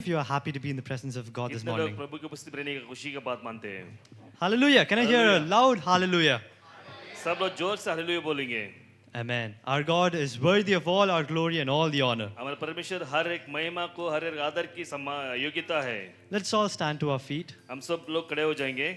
If you are happy to be in the presence of God this कितने लोग morning. प्रभु की उपस्थिति रहने की खुशी की बात मानते हैं? Hallelujah. Can I hear a Hallelujah. loud hallelujah? सब लोग जोर से हालेलुया बोलेंगे. Amen. Our God is worthy of all our glory and all the honor. हमारे परमेश्वर हर एक महिमा को, हर एक आदर की योग्यता है. Let's all stand to our feet. हम सब लोग खड़े हो जाएंगे.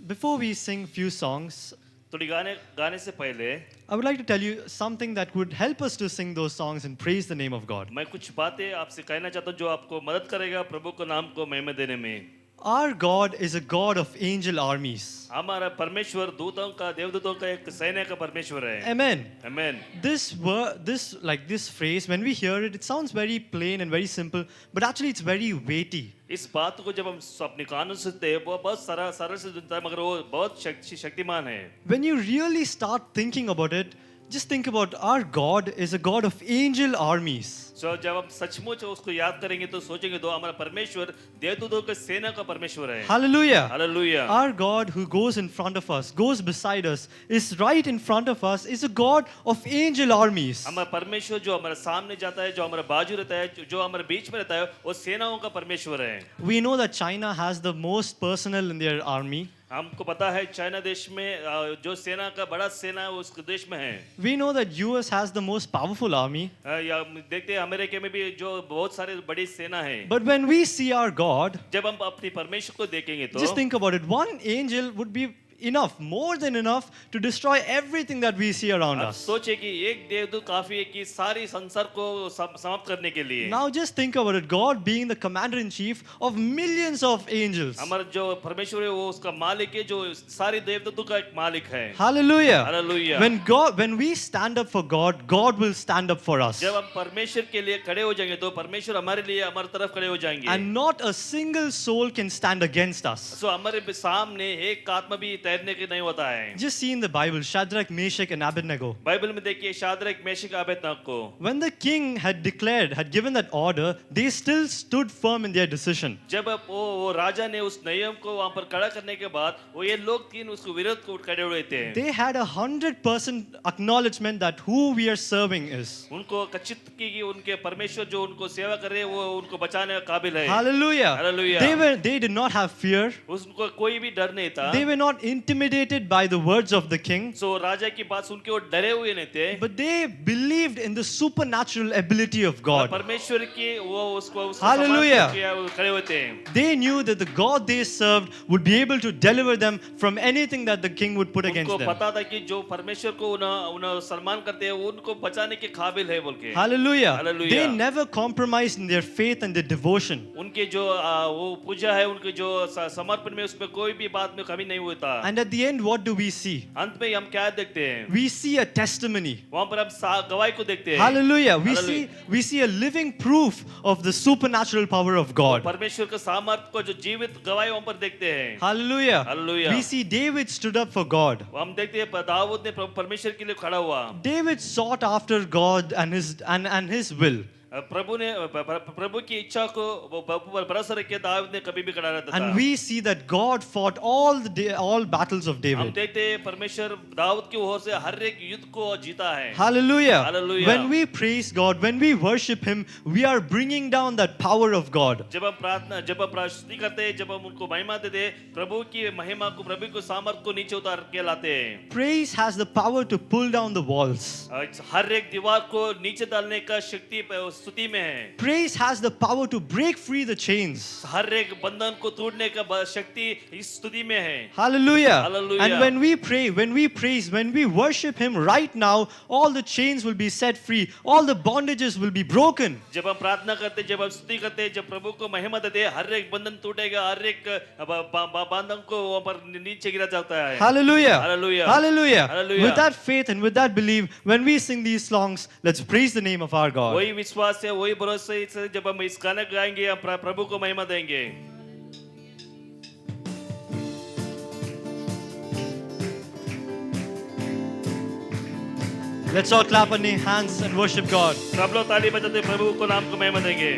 Before we sing few songs, थोड़ी गाने से पहले I would like to tell you something that would help us to sing those songs and praise the name of God. मैं कुछ बातें आपसे कहना चाहता हूँ जो आपको मदद करेगा प्रभु को नाम को महिमा देने में. Our God is a God of angel armies. हमारा परमेश्वर दूतों का, देवदूतों का एक सैन्य का परमेश्वर है. Amen. Amen. This phrase, when we hear it, it sounds very plain and very simple, but actually it's very weighty. इस बात को जब हम अपने कानों से सुनते हैं वो बहुत सरल से सुनता है मगर वो बहुत शक्तिमान है. When you really start thinking about it, just think about our God is a God of angel armies. So जब हम सचमुच उसको याद करेंगे तो सोचेंगे तो हमारा परमेश्वर देवदूतों के सेना का परमेश्वर है. Hallelujah. Hallelujah. Our God who goes in front of us, goes beside us, is right in front of us, is a God of angel armies. हमारा परमेश्वर जो हमारे सामने जाता है, जो हमारे बाजू रहता है, जो हमारे बीच में रहता है, वो सेनाओं का परमेश्वर है. We know that China has the most personnel in their army. हमको पता है चाइना देश में जो सेना का बड़ा सेना है उस देश में है. We know that US has the most powerful army. या देखते हैं अमेरिका में भी जो बहुत सारे बड़ी सेना है. But when we see our God, जब हम अपने परमेश्वर को देखेंगे तो just think about it. One angel would be enough, more than enough, to destroy everything that we see around आप us. सोचे कि एक देवदूत काफी है कि सारी संसार को समाप्त करने के लिए. Now just think about it. God being the commander in chief of millions of angels. हमारा जो परमेश्वर है वो उसका मालिक है जो सारी देवदूतों का एक मालिक है. Hallelujah. Hallelujah. When we stand up for God, God will stand up for us. जब हम परमेश्वर के लिए खड़े हो जाएंगे तो परमेश्वर हमारे लिए हमारी तरफ खड़े हो जाएंगे. And not a single soul can stand against us. सो हमारे सामने एक आत्मा भी तैरने के नहीं होता है. Just see in the Bible, Shadrach, Meshach and Abednego. Bible में देखिए शाद्रक मेशक अबेदनगो को. When the king had given that order, they still stood firm in their decision. जब वो राजा ने उस नियम को वहां पर खड़ा करने के बाद वो ये लोग तीन उसको विरोध को खड़े हुए थे. They had 100% acknowledgement that who we are serving is. उनको कचित की कि उनके परमेश्वर जो उनको सेवा कर रहे हैं वो उनको बचाने का काबिल है. Hallelujah. Hallelujah. They did not have fear. उनको कोई भी डर नहीं था. They were not intimidated by the words of the king. सो राजा की बात सुन के वो डरे हुए नहीं थे. But they believed in the supernatural ability of God. परमेश्वर की वो उसको Hallelujah. खड़े हुए थे. They knew that the God they served would be able to deliver them from anything that the king would put against उनको them. पता था कि जो परमेश्वर को उन्हें सम्मान करते हैं वो उनको बचाने के काबिल है बोल के. Hallelujah. Hallelujah. They never compromised in their faith and their devotion. उनके जो वो पूजा है उनके जो समर्पण में उसमें कोई भी बात में कमी नहीं होता. And at the end, what do we see? अंत में हम क्या देखते हैं? We see a testimony. वहाँ पर हम गवाही को देखते हैं. Hallelujah. Hallelujah. We see a living proof of the supernatural power of God. परमेश्वर के सामर्थ्य को जो जीवित गवाही वहाँ पर देखते हैं. Hallelujah. Hallelujah. We see David stood up for God. हम देखते हैं दाऊद ने परमेश्वर के लिए खड़ा हुआ. David sought after God and his will. प्रभु की इच्छा को भरोसा रख के दाऊद ने कभी भी खड़ा रहता था. And we see that God fought all battles of हम David. देखते हैं परमेश्वर दाऊद की ओर से हर एक युद्ध को जीता है. Hallelujah. Hallelujah. When we praise God, when we worship Him, we are bringing down that power of God. जब हम प्रार्थना करते हैं, जब हम उनको महिमा देते हैं, प्रभु की महिमा को, प्रभु को सामर्थ को नीचे उतार के लाते हैं. Praise has the power to pull down the walls. हर एक दीवार को नीचे डालने का शक्ति स्तुति में है. Praise has the power to break free the chains. हर एक बंधन को तोड़ने का शक्ति इस स्तुति में है. Hallelujah. Hallelujah. And when we pray, when we praise, when we worship Him right now, all the chains will be set free. All the bondages will be broken. जब हम प्रार्थना करते, जब हम स्तुति करते, जब प्रभु को महिमा देते, हर एक बंधन टूटेगा, हर एक बंधन को वहाँ पर नीचे गिरा जाता है. Hallelujah. Hallelujah. Hallelujah. Hallelujah. With that faith and with that belief, when we sing these songs, let's praise the name of our God. वही विश्वास है, वही भरोसा से जब हम इस गाने गाएंगे हम प्रभु को महिमा देंगे. Let's all clap our hands and worship God. सब लोग ताली बजाते प्रभु को नाम को महिमा देंगे.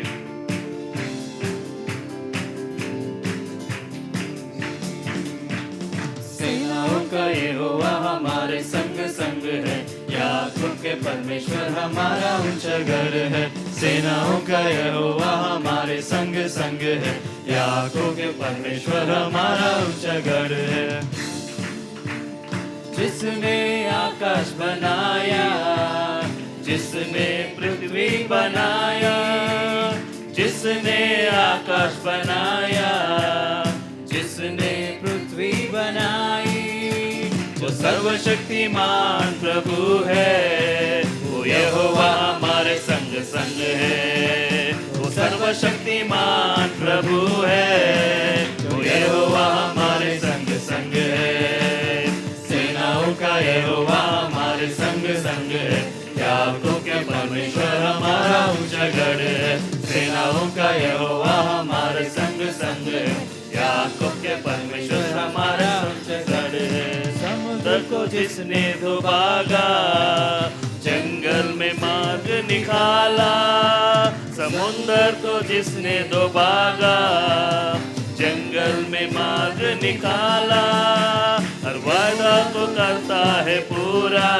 सेनाओं का यहोवा हमारे संग संग है. याकूब के परमेश्वर हमारा ऊंचा घर है. सेनाओं का यहोवा हमारे संग संग है, याकूब के परमेश्वर हमारा ऊंचा गढ़ है। जिसने आकाश बनाया, जिसने पृथ्वी बनाया, जिसने आकाश बनाया, जिसने पृथ्वी बनाई, वो सर्वशक्तिमान प्रभु है, वो यहोवा हमारे संग संग है। वो सर्वशक्तिमान प्रभु है, वो यहोवा हमारे संग संग है। सेनाओं का यहोवा हमारे संग संग है, याकूब के परमेश्वर हमारा ऊंचा गढ़ है। सेनाओं का यहोवा हमारे संग संग है, याकूब के परमेश्वर हमारा ऊंचा गढ़ है। समुद्र को जिसने दुभागा, जंगल में मार्ग निकाला, समुद्र को जिसने दुभागा, जंगल में मार्ग निकाला, हर वादा को करता है पूरा,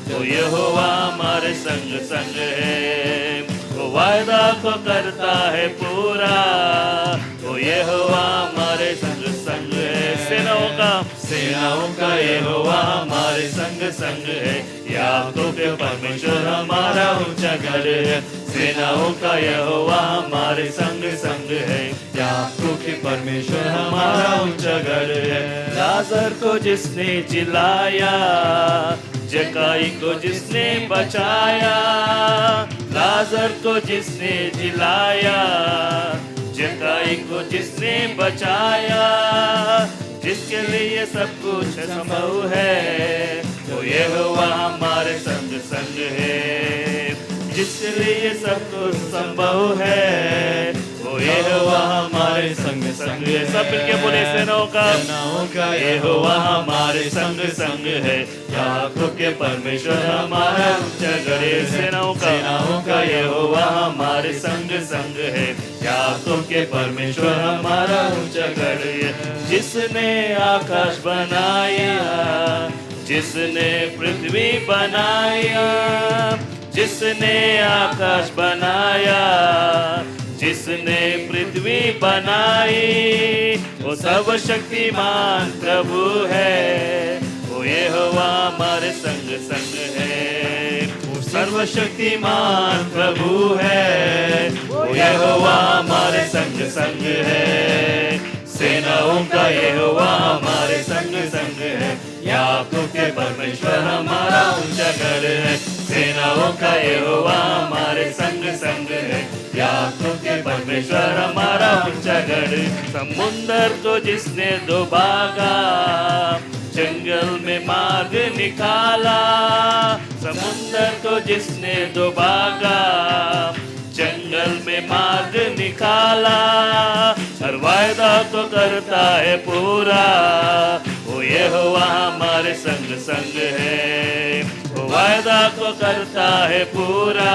वो यहोवा हमारे संग संग है। वो वादा को करता है पूरा, वो यहोवा हमारे संग संग है। सेनाओं का यहोवा हमारे संग संग है, याकूब के परमेश्वर हमारा ऊंचा गढ़ है। सेनाओं का यहोवा हमारे संग संग है, याकूब के परमेश्वर हमारा ऊंचा गढ़ है। लाजर को जिसने जिलाया, जकाई को जिसने बचाया, लाजर को जिसने जिलाया, जकाई को जिसने बचाया, जिसके लिए सब कुछ संभव है, वो यहोवा हमारे संग संग है। जिसके लिए सब कुछ संभव है, वो यहोवा हमारे संग संग है। सब मिलके बोले, सेनाओं का यहोवा हमारे संग संग है, याकूब के परमेश्वर हमारा ऊंचा गढ़ है। सेनाओं का यहोवा हमारे संग संग है, याकूब के परमेश्वर हमारा ऊंचा गढ़ है। जिसने आकाश बनाया, जिसने पृथ्वी बनाया, जिसने आकाश बनाया, जिसने पृथ्वी बनाई, वो सर्वशक्तिमान प्रभु है, वो यहोवा हमारे संग संग है। वो सर्वशक्तिमान प्रभु है, वो यहोवा हमारे संग संग है। सेनाओं का यहोवा हमारे संग संग है, याकूब के परमेश्वर हमारा ऊंचा गढ़ है। सेनाओं का यहोवा हमारे संग संग है, याकूब के परमेश्वर हमारा ऊंचा गढ़। समुंदर को जिसने दुभागा, जंगल में मार्ग निकाला, समुंदर को जिसने दुभागा, जंगल में मार्ग निकाला, हर वायदा को करता है पूरा, वो यहोवा हमारे संग संग है। वो वायदा को करता है पूरा,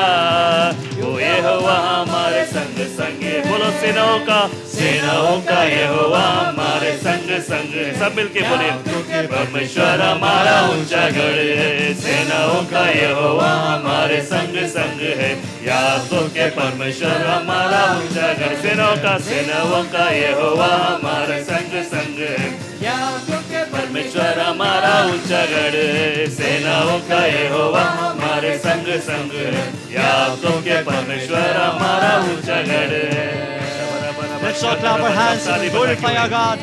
वो यहोवा हमारे संग संग है। बोलो, सेनाओं का यहोवा हमारे संग संग है। सब मिलके बोले, परमेश्वर हमारा ऊंचा गढ़ है। सेनाओं का यहोवा हमारे संग संग है, याकूब के परमेश्वर हमारा ऊंचा गढ़। सेनाओं का यहोवा हमारे संग संग है, याकूब के परमेश्वर हमारा ऊंचा गढ़ है। सेनाओं का यहोवा हमारे संग संग है, याकूब के परमेश्वर हमारा ऊंचा गढ़ है। Let's all clap our hands and glorify our God.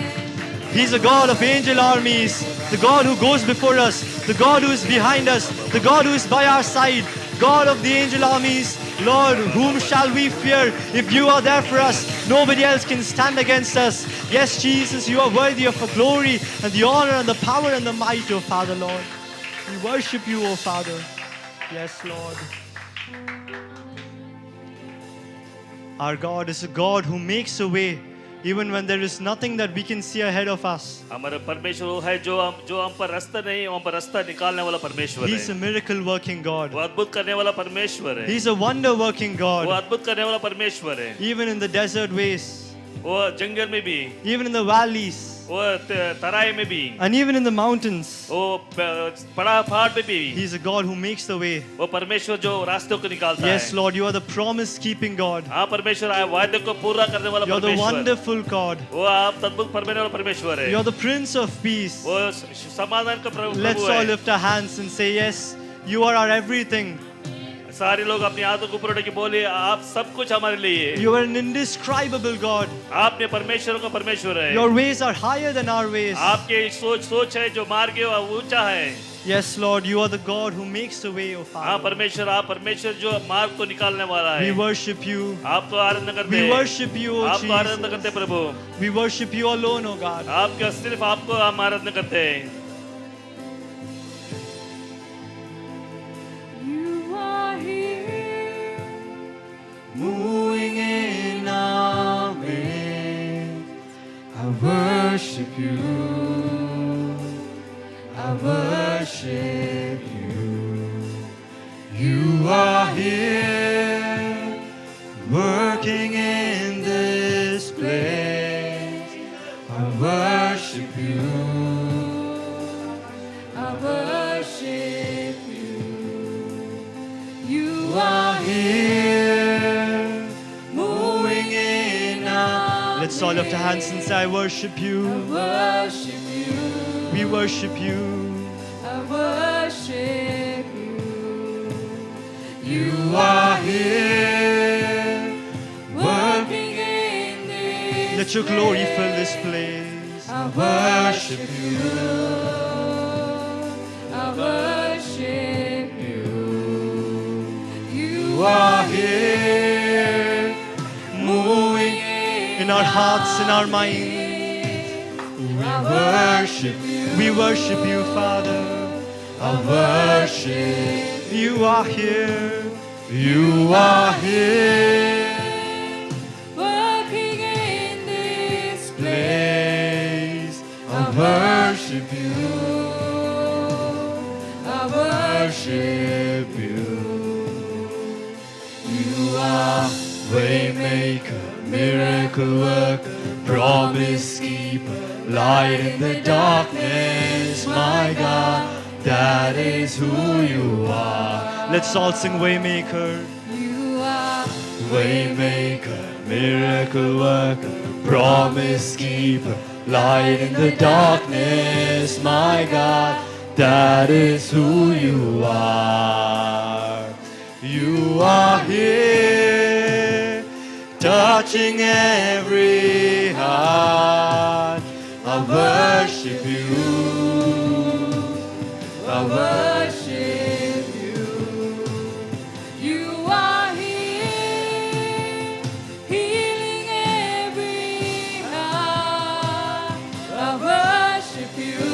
He's a God of angel armies, the God who goes before us, the God who is behind us, the God who is by our side, God of the angel armies. Lord, whom shall we fear? If you are there for us, nobody else can stand against us. Yes, Jesus, you are worthy of the glory and the honor and the power and the might, O Father, Lord. We worship you, O Father. Yes, Lord. Our God is a God who makes a way even when there is nothing that we can see ahead of us. हमारा परमेश्वर वो है जो हम पर रास्ता नहीं, हम पर रास्ता निकालने वाला परमेश्वर है। He's a miracle working God. वो अद्भुत करने वाला परमेश्वर है। He's a wonder working वो God. अद्भुत करने वाला परमेश्वर है। Even in the desert ways, वो जंगल में भी, even in the valleys, वो तराई में भी, and even in the mountains. वो पहाड़ पे भी, He's a God who makes the way. वो परमेश्वर जो रास्तों को निकालता Yes, है। Lord, you are the promise-keeping God. हाँ परमेश्वर वायदे को पूरा करने वाला You're the परमेश्वर, wonderful God. वो आप अद्भुत परमेश्वर वाला परमेश्वर है। You're the Prince of Peace. वो समाधान का प्रभु Let's all है। lift our hands and say, yes, you are our everything. सारे लोग अपने हाथों को ऊपर उठा के बोले आप सब कुछ हमारे लिए। You are an indescribable God. आपने परमेश्वर का परमेश्वर है। Your ways are higher than our ways. आपके सोच है जो मार्ग है वो ऊंचा है। Yes, Lord, you are the God who makes the way, O हाँ Father. परमेश्वर, आप परमेश्वर जो मार्ग को निकालने वाला We है। worship you. आपको आराधना करते We हैं। worship you, O आपको आराधना करते Jesus. हैं प्रभु। We worship you alone, O God. आपका सिर्फ आपको हम आराधना करते हैं। You are here, Moving in our midst, I worship you. I worship you. You are here, working in this place. I worship you. I worship you. You are here, moving in our. Let's all lift our hands and say, I worship you. worship you. We worship you. I worship you. You are here, Working in this let your glory fill this place. I worship you. I worship you. You are here, moving in our hearts and our minds. We worship you, Father. I worship. You are here. You are here. working in this Place. I worship you. I worship Worship you. You are waymaker, miracle worker, promise keeper, light in the darkness, my God, that is who you are. Let's all sing waymaker. you are Waymaker, miracle worker, promise keeper, light in the darkness, my God, that is who you are. You are here, touching every heart. I worship you. I worship you. You are here, healing every heart. I worship you.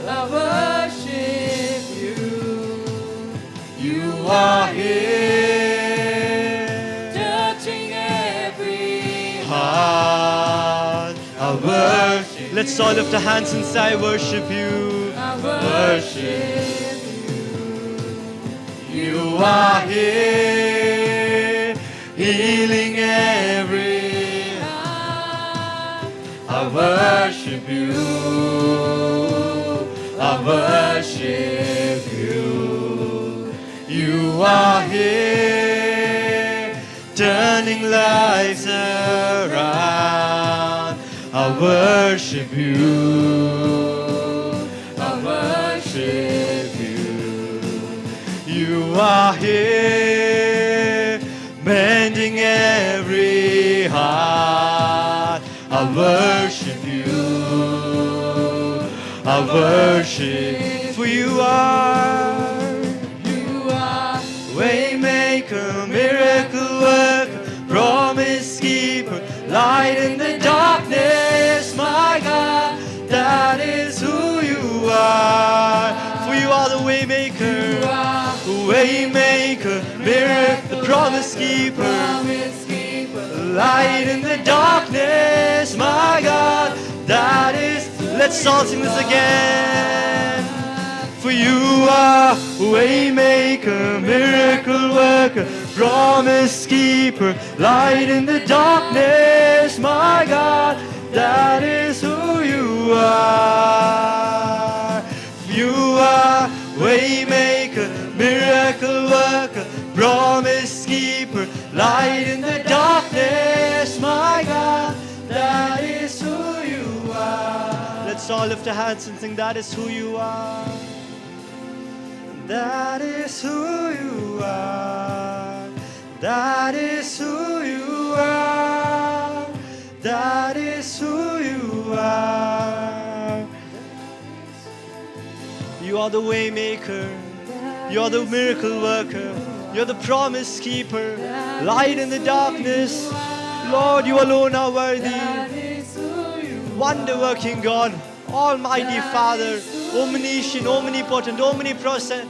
I worship you. You are here, Touching every heart. I worship. Let's all lift our hands and say, I worship you. I Worship. You are here, healing every. heart. I worship you. I worship you. You are here, turning lives around. I worship you. I worship you. You are here, mending every heart. I worship you. I worship, for you are waymaker, miracle worker, promise keeper, light in the darkness, my God, that is who you are. For you are the waymaker, miracle, promise keeper, light in the darkness, my God, that is. Let's all sing this again. For you are waymaker, miracle worker, promise keeper, light in the darkness, my God, That is who you are. You are waymaker, miracle worker, promise keeper, light in the darkness, my God. That is who you are. Let's all lift our hands and sing, that is who you are. That is who you are. That is who you are. That is who you are. You are the way maker. You are the miracle worker. You're the promise keeper. Light in the darkness. Lord, you alone are worthy. Wonder working God. Almighty Father. Omniscient, omnipotent, omnipresent.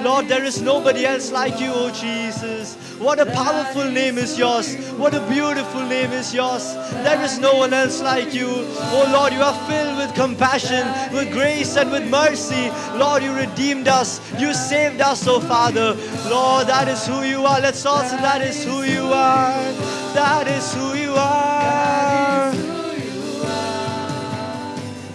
Lord, there is nobody else like you, oh Jesus. What a powerful name is yours. What a beautiful name is yours. There is no one else like you. Oh Lord, you are filled with compassion, with grace and with mercy. Lord, you redeemed us. You saved us, oh Father. Lord, that is who you are. Let's all say that is who you are. That is who you are.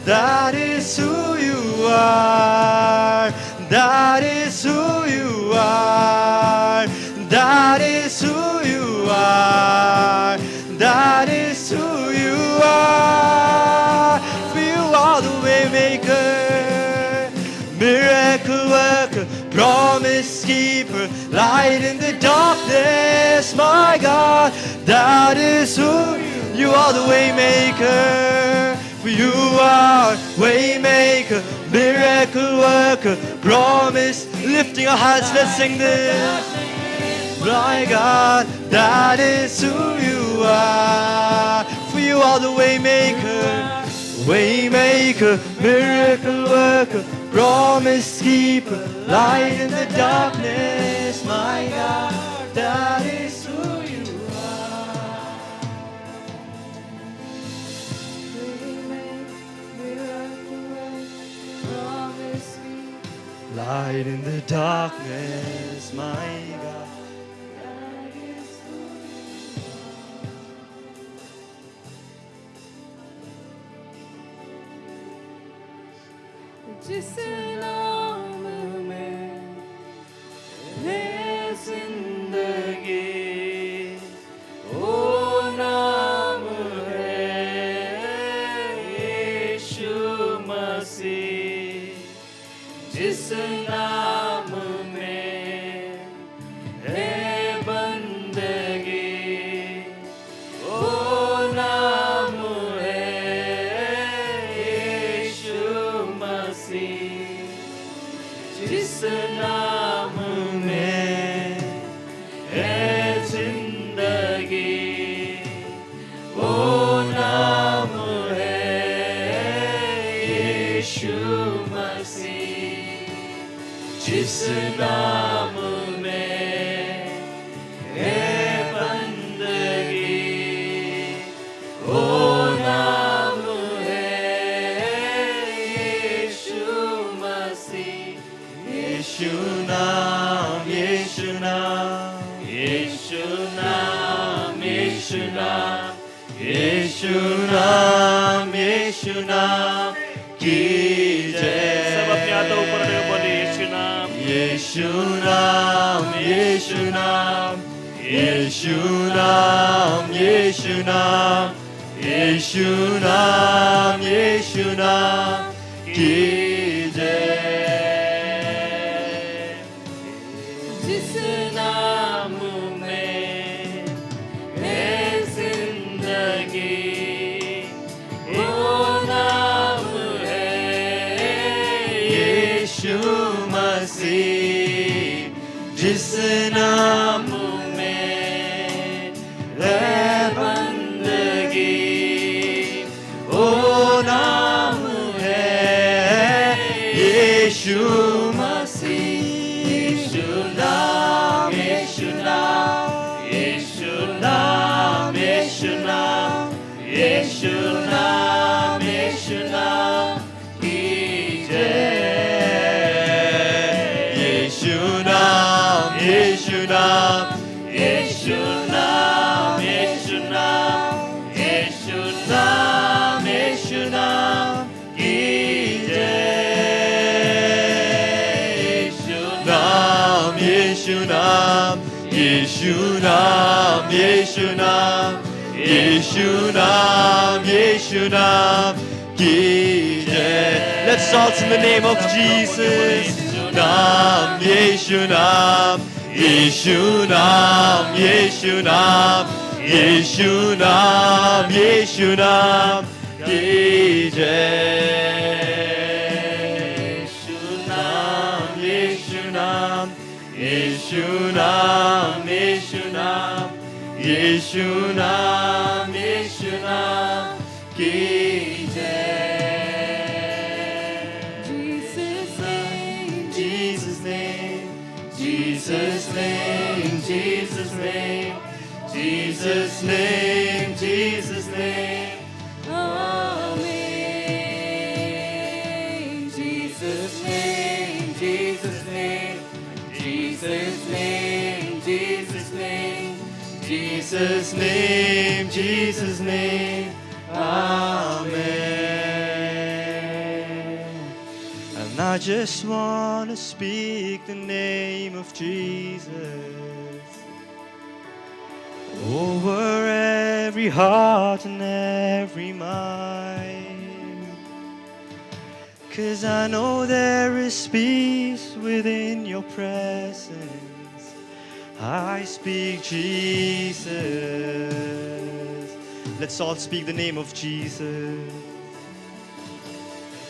That is who you are. That is who you are. That is who you are. That is who you are. For you are the way maker, miracle worker, promise keeper, light in the darkness, my God. That is who you are, the way maker. For you are way maker, miracle worker, promise. Lifting our hands, let's sing this. My God, that is who you are. For you are the way maker, miracle worker, promise keeper, light in the darkness. My God, that is who you are. Light in the darkness, my God. जिस नाम में है जिंदगी, वो नाम है यीशु मसीह। जिस नाम में है बंदगी, वो नाम है यीशु मसीह। जिस नाम में है जिंदगी, वो नाम है यीशु मसीह। जिस नाम में है बंदगी, वो नाम है यीशु मसीह। यीशु नाम, यीशु नाम, यीशु नाम, यीशु नाम, यीशु नाम, यीशु नाम की सब अपने जय। हाथों ऊपर रखे बोले यीशु नाम। यीशु नाम, यीशु नाम, यीशु नाम, यीशु नाम, यीशु नाम, यीशु नाम की जय। जिस नाम में है जिंदगी, वो नाम है यीशु मसीह। जिस नाम में है बंदगी, वो नाम है यीशु मसीह। यीशु नाम, यीशु नाम, यीशु नाम, यीशु नाम, यीशु नाम, यीशु नाम की जय। यीशु नाम, यीशु नाम, यीशु नाम, यीशु नाम, यीशु नाम, Yeshu Nam, Yeshu Nam, Yeshu Nam, Yeshu Nam ki jai. Let's shout in the name of Jesus. Nam, Yeshu Nam, Yeshu Nam, Yeshu Nam, Yeshu Nam, Yeshu Nam ki jai. Yeshu Nam, Yeshu Nam, Yeshu Nam, Yeshu Nam, Yeshu Nam ki jai. Jesus' name, Jesus' name, Jesus' name, Jesus' name, Jesus' name, Jesus' name. Amen. Jesus' name, Jesus' name, Jesus' name, Jesus' name, Jesus' name, Jesus' name, Amen. And I just want to speak the name of Jesus over every heart and every mind. 'Cause I know there is peace within your presence. I speak Jesus. Let's all speak the name of Jesus.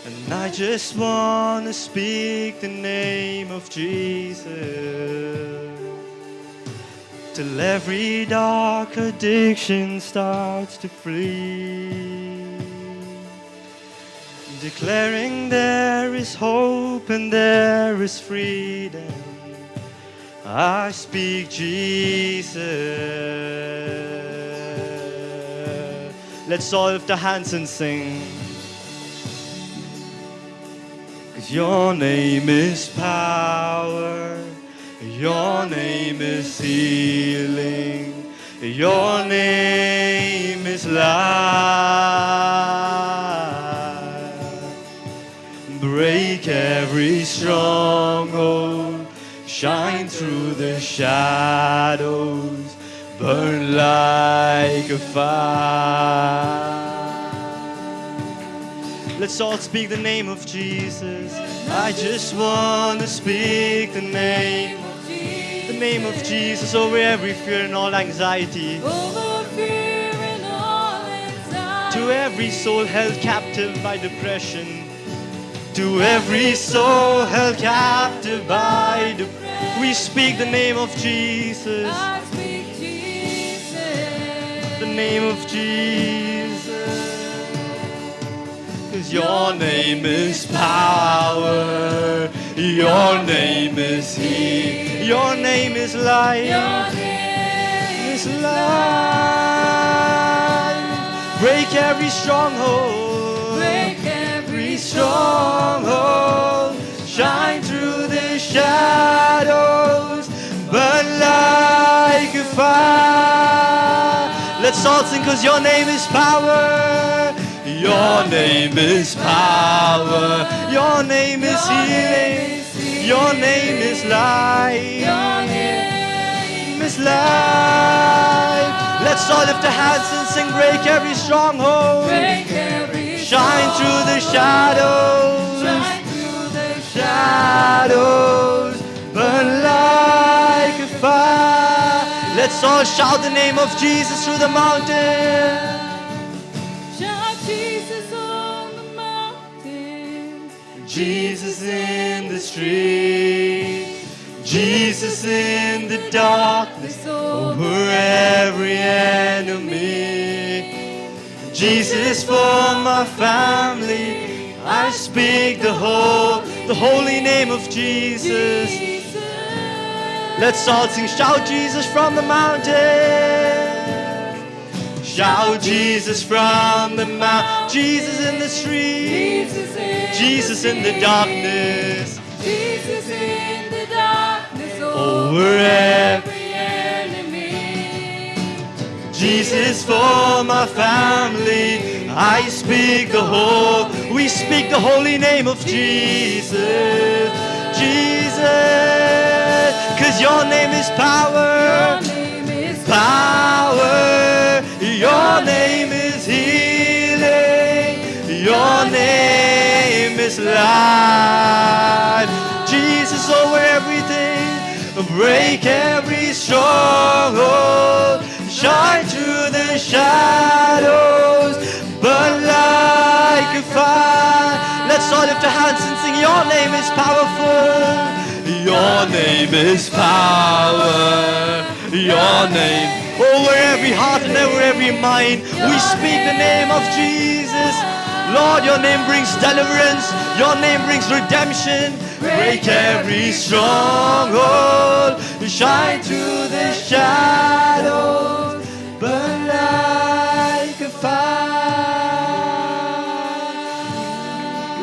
And I just want to speak the name of Jesus till every dark addiction starts to flee, declaring there is hope and there is freedom. I speak Jesus. Let's all lift our hands and sing. 'Cause your name is power, your name is healing, your name is life. Break every stronghold, shine through the shadows, burn like a fire. Let's all speak the name of Jesus. I just want to speak the name of Jesus over every fear and all anxiety. over fear and all anxiety. To every soul held captive by depression, to every soul held captive by depression, we speak the name of Jesus. I speak Jesus. The name of Jesus. 'Cause your name is power, your name is healing, your name is life, Your name is life. Break every stronghold, break every stronghold, shine through the shadows, burn like a fire. Let's all sing, 'cause your name is power, your name is power, your name is healing, your name is life, Your name is life. Let's all lift our hands and sing, break every stronghold, break every shine through the shadows, shine through the shadows, burn like a fire. Let's all shout the name of Jesus through the mountain. Shout Jesus on the mountain. Jesus in the street, Jesus in the darkness, over every enemy. Jesus for my family, I speak the holy name of Jesus. Let's all sing, shout Jesus from the mountain. Shout Jesus from the mountain. Jesus in the street, Jesus in the darkness, Jesus in the darkness, over every enemy. Jesus for my family, I speak we speak the holy name of Jesus. Jesus, 'cause your name is power, Your name power. Your name is healing. Your name is life. Jesus over everything. Break every stronghold. Shine through the shadows. Burn like a fire. Let's all lift our hands and sing. Your name is powerful. Your name is power. Your name over every heart and over every mind. We speak the name of Jesus. Lord, your name brings deliverance. Your name brings redemption. Break every stronghold. Shine through the shadows. Burn like a fire.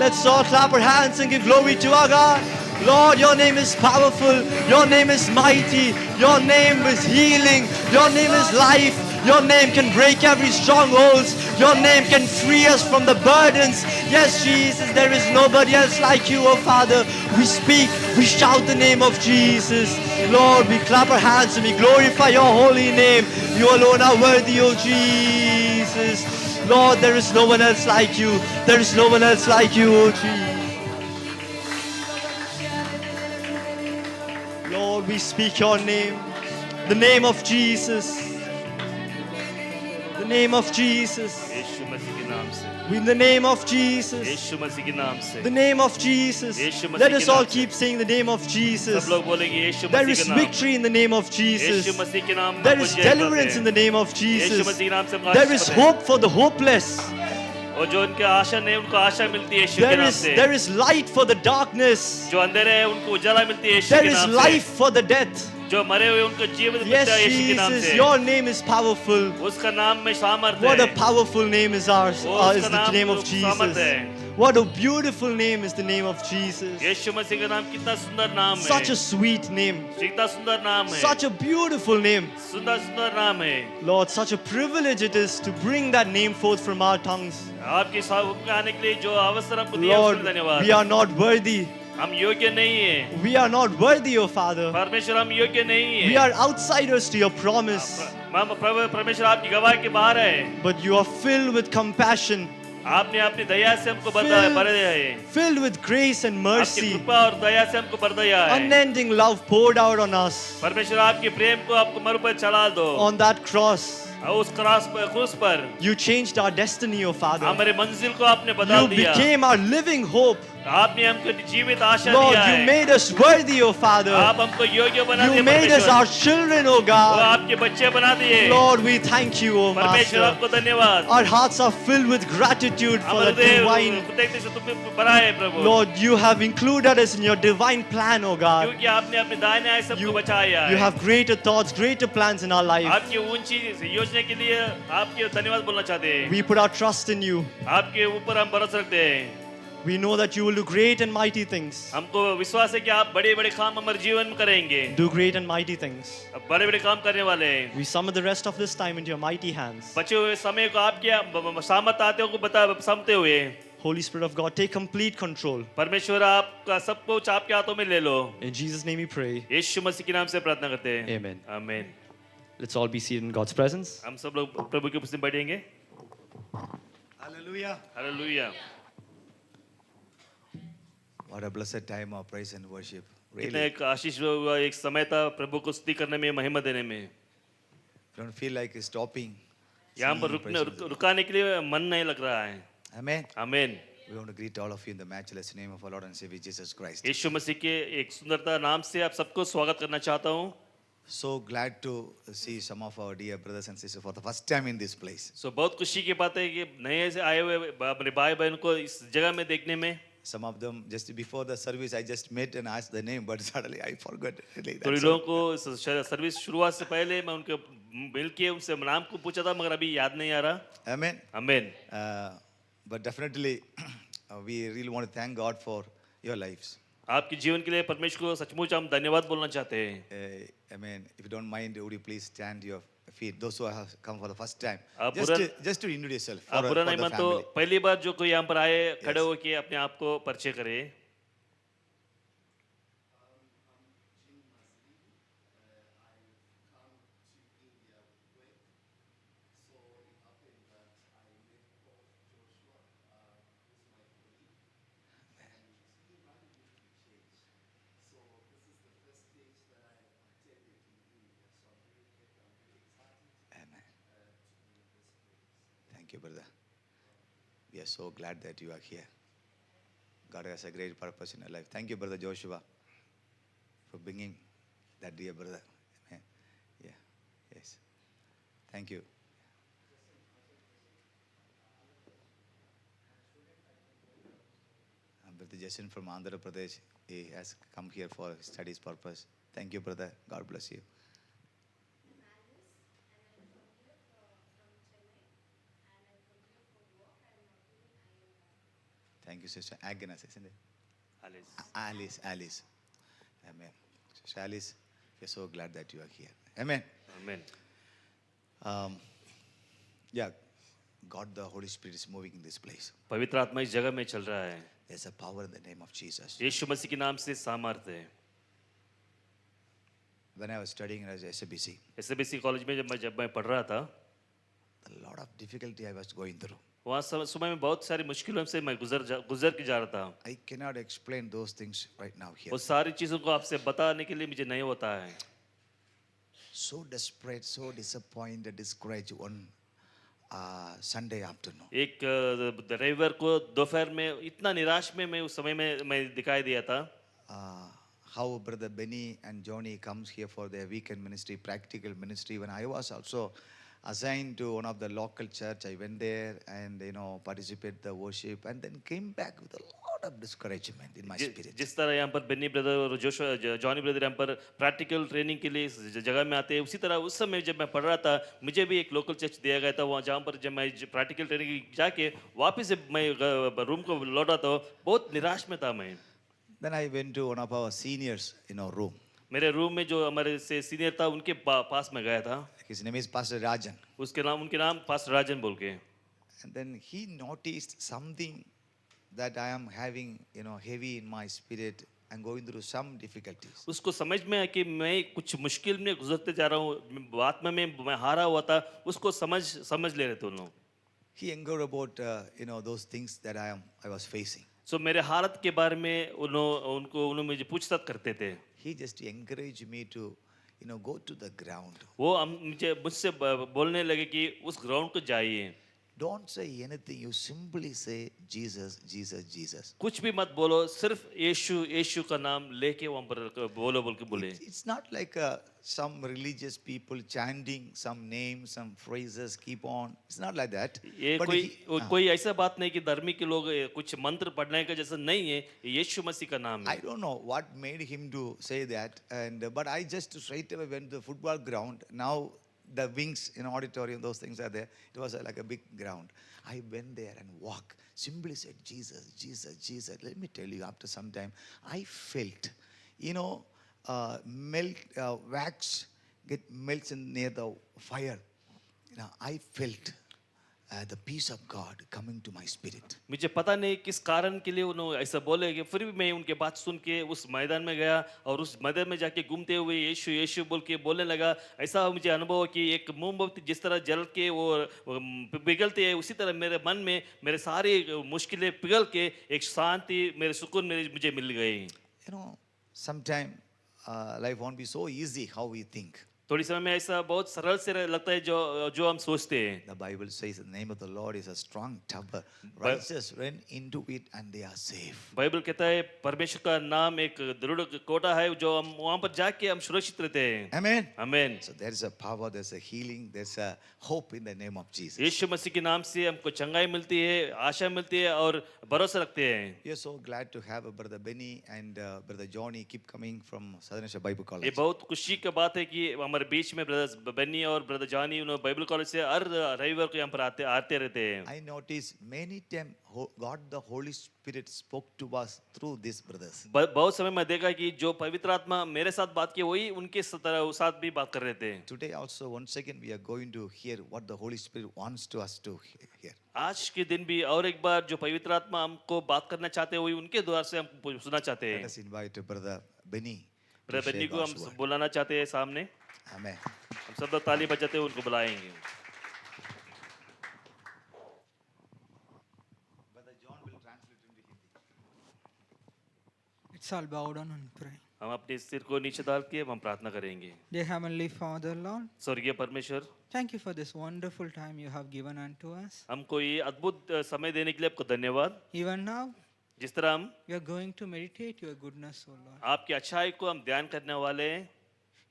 Let's all clap our hands and give glory to our God. Lord, your name is powerful. Your name is mighty. Your name is healing. Your name is life. Your name can break every stronghold. Your name can free us from the burdens. Yes, Jesus, there is nobody else like you, oh Father. We speak, we shout the name of Jesus. Lord, we clap our hands and we glorify your holy name. You alone are worthy, oh Jesus. Lord, there is no one else like you. There is no one else like you, oh Jesus. Lord, we speak your name, the name of Jesus, the name of Jesus, यीशु मसीह के नाम से, in the name of Jesus, यीशु मसीह के नाम से, the name of Jesus. Let us all keep saying the name of Jesus. सब लोग बोलेंगे यीशु There Masih is के नाम, victory in the name of Jesus. यीशु मसीह के नाम में There आपको is जय deliverance करते in हैं। the name of Yeshu Jesus. मसीह के नाम से हम There is आशीष पाते हैं। hope for the hopeless. और जो उनके आशा नहीं उनको आशा मिलती है यीशु के नाम से। There is light for the darkness. जो अंधेरे हैं उनको उजाला मिलती है यीशु There के is नाम से। life for the death. जो मरे हुए उनको जीवन Yes, मिलता है यीशु के नाम Jesus, से। your name is powerful. उसका नाम में सामर्थ What a है। powerful name is ours, वो is उसका the नाम name of सामर्थ Jesus. है। What a beautiful name is the name of Jesus. यीशु मसीह का नाम कितना सुंदर नाम है। Such a sweet name. कितना सुंदर नाम है। Such a beautiful name. सुंदर सुंदर नाम है। Lord, such a privilege it is to bring that name forth from our tongues. आपके सामने आने के लिए जो अवसर हमको दिया Lord, उसके लिए धन्यवाद। we are not worthy. हम योग्य नहीं है। We are not worthy, O Father. परमेश्वर हम योग्य नहीं We है। are outsiders to your promise. परमेश्वर आपकी गवाह के बाहर है। But you are filled with compassion, आपने अपनी दया से हमको भर दिया है। filled with grace and आपकी mercy. कृपा और दया से हमको भर दिया है। Unending love poured out on us परमेश्वर आपके प्रेम को आपको मरु पर चला दो। on that cross. और उस क्रूस पर You changed our destiny, O Father. हमारे मंजिल को आपने बदल You दिया। became our living hope. आपने हमको जीवित आशा Lord, दिया you है। made us worthy, O Father. आप हमको योग्य बना You दिए made us परमेश्वर। our children, O वो God. आपके बच्चे बना दिए। Lord, we thank you, O परमेश्वर Master. आपको धन्यवाद। Our hearts are filled with gratitude for हमारे the divine. कृतज्ञता से तुम्हें बनाए प्रभु। Lord, you have included us in your divine plan, O God. क्योंकि आपने अपने दाहिने हाथ सबको You, बचाया you है। have greater thoughts, greater plans in our life. आपकी ऊंची योजना के लिए आपके धन्यवाद बोलना चाहते हैं। We put our trust in you. आपके ऊपर हम भरोसा रखते हैं। We know that you will do great and mighty things. हमको विश्वास है कि आप बड़े-बड़े काम हमारे जीवन में करेंगे। Do great and mighty things. अब बड़े-बड़े काम करने वाले हैं। We summon the rest of this time into your mighty hands. बचे हुए समय को आपके सामत आते को समझते हुए Holy Spirit of God, take complete control. परमेश्वर आपका सब कुछ आपके हाथों में ले लो। In Jesus' name we pray. यीशु मसीह के नाम से प्रार्थना करते हैं। Amen. आमीन। Let's all be seated in God's presence. हम सब लोग प्रभु के उपस्थिति में बैठेंगे। Hallelujah. Hallelujah. What a blessed time of praise and worship. कितना Really. एक आशीष हुआ एक समय था प्रभु को स्तुति करने में महिमा देने में। Don't feel like stopping. यहाँ पर singing praise and worship. रुकाने के लिए मन नहीं लग रहा है। Amen. आमीन। We want to greet all of you in the matchless name of our Lord and Savior Jesus Christ. यीशु मसीह के एक सुंदरता नाम से आप सबको स्वागत करना चाहता हूँ। So glad to see some of our dear brothers and sisters for the first time in this place. बहुत खुशी की बात है कि नए से आए हुए अपने भाई बहन को इस जगह में देखने में। Some of them just before the service I just met and asked the name, but suddenly I forgot. Really, थोड़ी that's लोगों all. को सर्विस शुरुआत से पहले मैं उनके मिल के उनसे नाम को पूछा था मगर अभी याद नहीं आ रहा। Amen. आमीन। But definitely, we really want to thank God for your lives. आपके जीवन के लिए परमेश्वर को सचमुच हम धन्यवाद बोलना चाहते हैं। Amen. If you don't mind, would you please stand your feet? Those who have come for the first time, आप just to introduce yourself आप for, बुरा for नहीं the मान तो family. पहली बार जो कोई यहाँ पर आए खड़े होके अपने आप को परिचय करे। Thank you, brother. We are so glad that you are here. God has a great purpose in your life. Thank you, Brother Joshua, for bringing that dear brother. Amen. Yeah. Yes. Thank you. Brother Jason from Andhra Pradesh, he has come here for studies purpose. Thank you, brother. God bless you. Thank you, Sister Agnes, isn't it? Alice. Amen. Sister Alice, we're so glad that you are here. Amen. Amen. Yeah, God the Holy Spirit is moving in this place. पवित्र आत्मा इस जगह में चल रहा है. There's a power in the name of Jesus. यीशु मसीह के नाम से सामर्थ्य है. When I was studying as SABC, SABC college में जब मैं पढ़ रहा था, a lot of difficulty I was going through. वहाँ समय में बहुत सारी मुश्किलों से मैं गुजर के जा रहा था. I cannot explain those things right now here. वो सारी चीज़ों को आपसे बताने के लिए मुझे नहीं होता है. So desperate, so disappointed, discouraged one Sunday afternoon. एक रविवार को दोपहर में इतना निराश में मैं उस समय में मैं दिखाई दिया था. How Brother Benny and Johnny comes here for their weekend ministry, practical ministry. When I was also assigned to one of the local church, I went there and participated the worship and then came back with a lot of discouragement in my spirit. जिस तरह यहाँ पर Beni brother और Johnny brother यहाँ पर practical training के लिए इस जगह में आते हैं, उसी तरह उस समय जब मैं पढ़ रहा था मुझे भी एक लोकल चर्च दिया गया था. वहाँ जहाँ पर जब मैं प्रैक्टिकल ट्रेनिंग जाके वापस से मैं रूम को लौटा तो बहुत निराश में था मैं. Then I went to one of our seniors in our room. मेरे रूम में जो हमारे से सीनियर था उनके पास में गया था. His name is Pastor Rajan. उनके नाम पास्टर राजन बोल के. And then he noticed something that I am having, heavy in my spirit and going through some difficulties. उसको समझ में आया कि मैं कुछ मुश्किल में गुजरते जा रहा हूँ, आत्मा में मैं हारा हुआ था. उसको समझ ले रहे थे उन लोग. He inquired about, those things that I was facing. सो मेरे हालत के बारे में उन्होंने मुझे पूछताछ करते थे. He just encouraged me to, go to the ground. वो मुझसे बोलने लगे कि उस ग्राउंड को जाइए. Don't say anything. You simply say Jesus, Jesus, Jesus. कुछ भी मत बोलो, सिर्फ यीशु का नाम लेके वहाँ पर बोलो बोल के बोले. It's not like some religious people chanting some names, some phrases, keep on. It's not like that. ये But कोई ऐसा बात नहीं कि धर्मी के लोग कुछ मंत्र पढ़ने का जैसा नहीं है. यीशु मसीह का नाम I है. don't know what made him to say that, but I just straight away went to the football ground. Now the wings in auditorium, those things are there. It was like a big ground. I went there and walked. Simply said, Jesus, Jesus, Jesus. Let me tell you, after some time, I felt, wax get melts in near the fire. I felt the peace of God coming to my spirit. मुझे पता नहीं किस कारण के लिए उन्होंने ऐसा बोले कि फिर भी मैं उनके बात सुन के उस मैदान में गया और उस मैदान में जाके घूमते हुए यीशु यीशु बोल के बोलने लगा. ऐसा मुझे अनुभव हो कि एक मोमबत्ती जिस तरह जल के वो पिघलती है, उसी तरह मेरे मन में मेरे सारी मुश्किलें पिघल के एक शांति, मेरे सुकून मुझे मिल गई. Sometimes life won't be so easy how we think. थोड़ी समय में ऐसा बहुत सरल से लगता है जो हम सोचते हैं. The Bible says the name of the Lord is a strong tower. Righteous run into it and they are safe. Bible कहता है परमेश्वर का नाम एक दृढ़ कोटा है जो हम वहाँ पर जाके हम सुरक्षित रहते हैं. Amen. आमीन. So there is a power, there's a healing, there's a hope in the name of Jesus. यीशु मसीह के नाम से हमको चंगाई मिलती है, आशा मिलती है और भरोसा रखते हैं. We are so glad to have a Brother Benny and Brother Johnny keep coming from Southern Asia Bible ये College. बहुत खुशी की बात है कि हमारे बीच में ब्रदर बेनी और ब्रदर जॉनी उन्होंने बाइबल कॉलेज से हर रविवार को यहाँ पर आते रहते हैं. I noticed many times God the Holy Spirit spoke to us through these brothers. बहुत समय मैं देखा कि जो पवित्र आत्मा मेरे साथ बात की वही उनके साथ भी बात कर रहे थे. Today also once again we are going to hear what the Holy Spirit wants to us to hear. आज के दिन भी और एक बार जो पवित्र आत्मा हमको बात करना चाहते हैं वही उनके द्वारा से हम सुनना चाहते Let हैं. us invite Brother Benny. to brother share Benny को God's हम word. बुलाना चाहते हैं सामने. Amen. हम सब लोग ताली बजाते हुए उनको बुलाएंगे. Brother John will translate into Hindi. Let's all bow down and pray. हम अपने सिर को नीचे डाल के हम प्रार्थना करेंगे। Dear Heavenly Father, Lord, स्वर्गीय परमेश्वर, thank you for this wonderful time you have given unto us. हमको ये अद्भुत समय देने के लिए आपको धन्यवाद। Even now, जिस तरह हम we are going to meditate your goodness, O Lord. आपकी अच्छाई को हम ध्यान करने वाले हैं,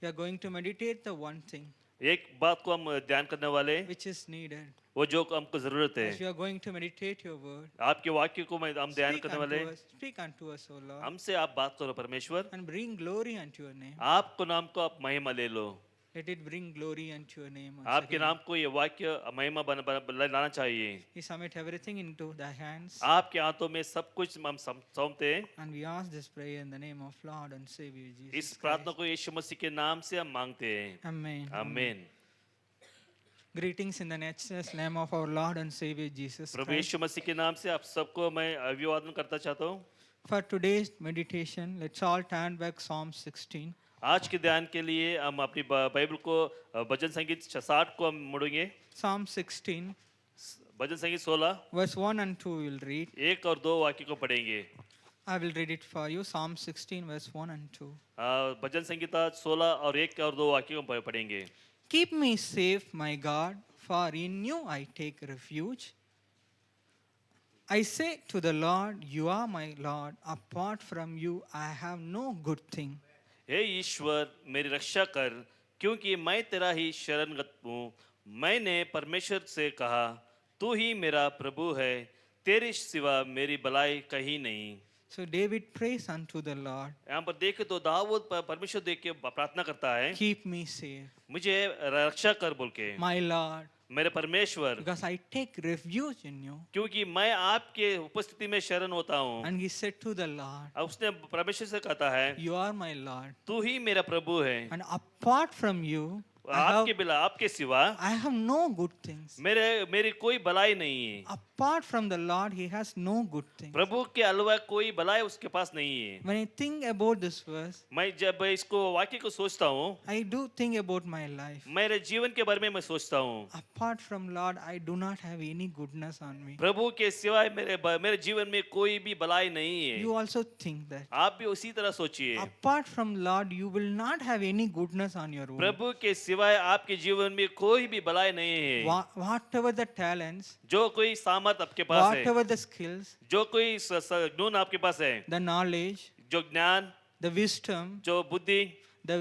We are going to meditate the one thing एक बात को हम ध्यान करने वाले हैं, which is needed. वो जो हमको जरूरत है। As we are going to meditate your word, आपके वाक्य को हम ध्यान speak करने वाले हैं। speak unto us, O Lord, हमसे आप बात करो परमेश्वर, and bring glory unto your name. आपको नाम को आप महिमा ले लो, Let it bring glory unto your name. once आपके again. नाम को ये वाक्य महिमा लाना चाहिए। We submit everything into thy hands, आपके हाथों में सब कुछ हम सौंपते हैं। and we ask this prayer in the name of Lord and Savior इस Jesus प्रार्थना Christ. को यीशु मसीह के नाम से हम मांगते हैं। Amen. आमीन। Greetings in the matchless name of our Lord and Savior Jesus Prabhu Christ. यीशु मसीह के नाम से आप सबको मैं अभिवादन करता चाहता हूँ। For today's meditation, let's all turn back Psalm 16. आज के ध्यान के लिए हम अपनी बाइबल को भजन संगीत 60 को हम मुड़ेंगे। Psalm 16, भजन संगीत 16 verse 1 and 2 we will read. 1 और 2 वाक्य को पढ़ेंगे। I will read it for you. Psalm 16, verse 1 and 2. भजन संगीता 16 और 1 और 2 वाक्य को पढ़ेंगे। Keep me safe, my God, for in you I take refuge. I say to the Lord, you are my Lord. Apart from you, I have no good thing. हे ईश्वर मेरी रक्षा कर, क्योंकि मैं तेरा ही शरणगत हूँ। मैंने परमेश्वर से कहा, तू ही मेरा प्रभु है, तेरे सिवा मेरी भलाई कहीं नहीं। So David prays unto the Lord, यहाँ पर देखे तो दाऊद परमेश्वर देख के प्रार्थना करता है, keep me safe, मुझे रक्षा कर बोल के, my Lord, मेरे परमेश्वर, because I take refuge in you. क्योंकि मैं आपके उपस्थिति में शरण होता हूँ। And he said to the Lord, अब उसने परमेश्वर से कहता है, you are my Lord. तू ही मेरा प्रभु है, And apart from you, आपके बिना आपके सिवा I have no good things. मेरी कोई भलाई नहीं है। Apart from the Lord, he has no good things. प्रभु के अलावा कोई भलाई उसके पास नहीं है। When I think about this verse, मैं जब इसको वाक्य को सोचता हूँ, I do think about my life. मेरे जीवन के बारे में मैं सोचता हूँ। Apart from Lord, I do not have any goodness on me. प्रभु के सिवाय मेरे जीवन में कोई भी भलाई नहीं है। You also think that. आप भी उसी तरह सोचिए। Apart from Lord, you will not have any goodness on your own. प्रभु के सिवाय आपके जीवन में कोई भी भलाई नहीं है। Whatever the talents, जो कोई सामर्थ आपके पास है, whatever the skills, जो कोई गुण आपके पास है, the knowledge, जो ज्ञान, the wisdom, जो बुद्धि, the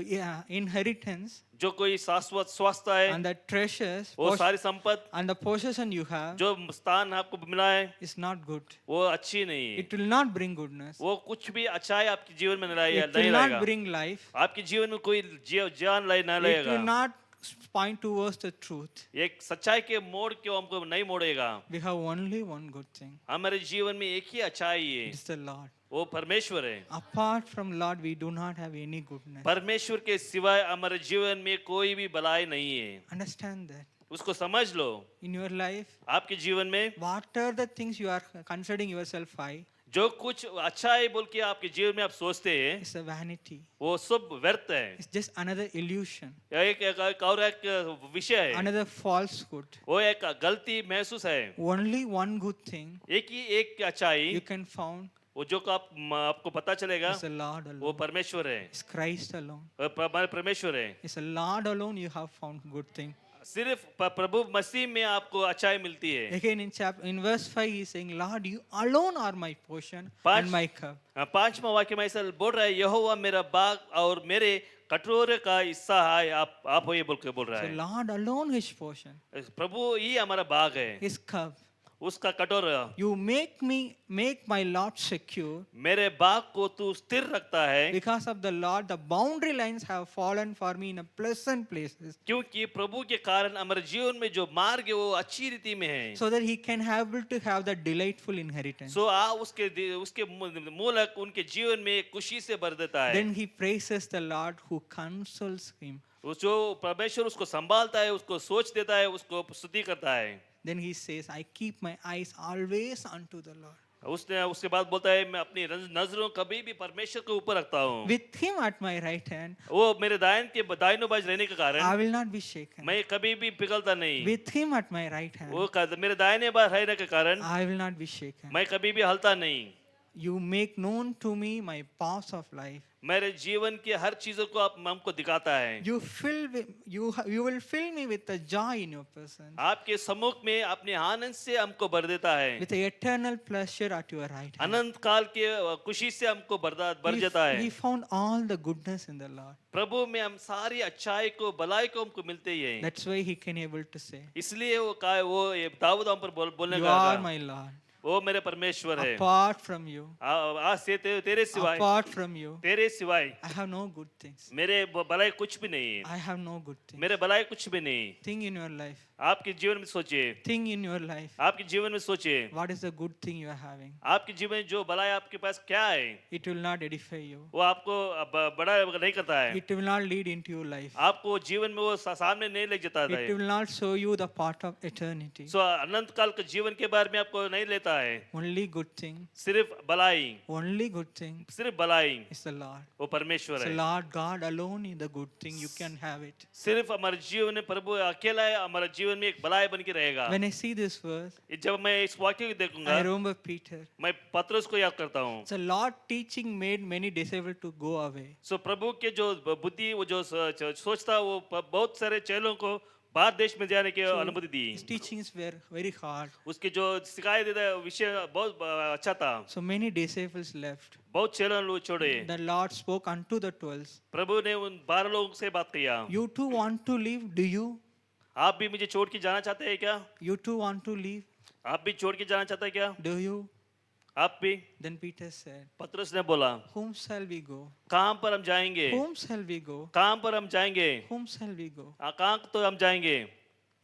inheritance, जो कोई शाश्वत स्वास्थ्य है, and the treasures, वो सारी संपत्ति, and the possession you have जो स्थान आपको मिला है, is not good. वो अच्छी नहीं है। It will not bring goodness. वो कुछ भी अच्छाई आपके जीवन में नहीं It will लाएगा। not बring life. आपके जीवन में कोई जान नहीं It will लाएगा। not point towards the truth. एक सच्चाई के मोड़ के हमको नहीं मोड़ेगा। We have only one good thing. हमारे जीवन में एक ही अच्छाई है, It is the Lord. वो परमेश्वर है। Apart from Lord, we do not have any goodness. परमेश्वर के सिवाय हमारे जीवन में कोई भी भलाई नहीं है। Understand that. उसको समझ लो। In your life, आपके जीवन में what are the things you are considering yourself high? जो कुछ अच्छा है बोल के आपके जीवन में आप सोचते हैं, It's a vanity. वो सब व्यर्थ है। It's just another illusion, एक और एक विषय है, another falsehood. वो एक गलती महसूस है। Only one good thing एक अच्छाई you can found वो जो आपको पता चलेगा, is the Lord वो alone. परमेश्वर है, It's Christ alone. हमारे परमेश्वर है। It's the Lord alone you have found good thing. सिर्फ प्रभु मसीह में आपको अच्छाई मिलती है। Again in verse 5 he is saying, Lord, you alone are my portion पाँच- and my cup. 5वां वाक्य में ऐसा बोल रहा है, यहोवा मेरा बाग और मेरे कटोरे का हिस्सा है, आप हो ये बोल रहा So है। Lord alone his portion, प्रभु ही हमारा बाग है, his cup. उसका कटोरा। You make my Lord secure. मेरे बाग को तू स्थिर रखता है, Because of the Lord, the boundary lines have fallen for me in a pleasant places, क्योंकि प्रभु के कारण हमारे जीवन में जो मार्ग है वो अच्छी रीति में है। so that he can able to have the delightful inheritance. सो उसके मूलक उनके जीवन में खुशी से भर देता है। Then he praises the Lord who counsels him. वो जो परमेश्वर उसको संभालता है, उसको सोच देता है, उसको स्तुति करता है। Then he says, I keep my eyes always unto the Lord. उसके बाद बोलता है, मैं अपनी नजरों कभी भी परमेश्वर के ऊपर रखता हूँ। With him at my right hand, वो मेरे दाहिने बाजू रहने के I कारण will not be shaken. मैं कभी भी पिघलता नहीं। With him at my right hand, वो मेरे दाहिने बाजू रहने के कारण I will not be shaken. मैं कभी भी हलता नहीं। You make known to me my paths of life. मेरे जीवन की हर चीजों को आप हमको दिखाता है। You will fill me with the joy in your presence, आपके सम्मुख में अपने आनंद से हमको भर देता है। with the eternal pleasure at your right hand. अनंत काल के खुशी से हमको भर देता है। We found all the goodness in the Lord. प्रभु में हम सारी अच्छाई को भलाई को हमको मिलते ही है। That's why he can able to say, इसलिए वो कहा वो ये दाऊद हम पर बोलने you का are था, my Lord. वो मेरे परमेश्वर है। Apart from you, आज से तेरे सिवाय तेरे सिवाय I have no good things. मेरे भलाई कुछ भी नहीं है। I have no good things. मेरे भलाई कुछ भी नहीं। Think in your life. आपके जीवन में सोचिए, Think in your life. आपके जीवन में सोचिए, What is the good thing you are having? आपके जीवन में जो भलाई आपके पास क्या है, It will not edify you. वो आपको बड़ा नहीं करता है। It will not lead into your life. आपको जीवन में वो सामने नहीं ले जाता It है। will not show you the part of eternity. सो अनंत काल के जीवन के बारे में आपको नहीं लेता है। Only good thing, सिर्फ भलाई, only good thing सिर्फ भलाई is the Lord. वो परमेश्वर So है। Lord God alone is the good thing. You can have it. सिर्फ हमारे जीवन में प्रभु अकेला है, हमारे जीवन में एक भलाई बन के रहेगा। When I see this verse, जब मैं इस वाक्य को देखूंगा, I remember Peter. मैं पतरस को याद करता हूँ। So Lord teaching made many disciples to go away. सो प्रभु के जो बुद्धि वो जो सोचता वो बहुत सारे चेलों को बाहर देश में जाने की अनुमति दी। His teachings were very hard. उसके जो सिखाई देता विषय बहुत अच्छा था। So many disciples left. बहुत चेलों लोग छोड़े। The Lord spoke unto the 12. प्रभु ने उन 12 लोगों से बात किया। You too want to leave? Do you? आप भी मुझे छोड़ के जाना चाहते हैं क्या? You too want to leave? आप भी छोड़ के जाना चाहते हैं क्या? Do you? आप भी? Then Peter said, पतरस ने बोला, whom shall we go? कहाँ पर हम जाएंगे? Whom shall we go? कहाँ पर हम जाएंगे? Whom shall we go? कहाँ तो हम जाएंगे?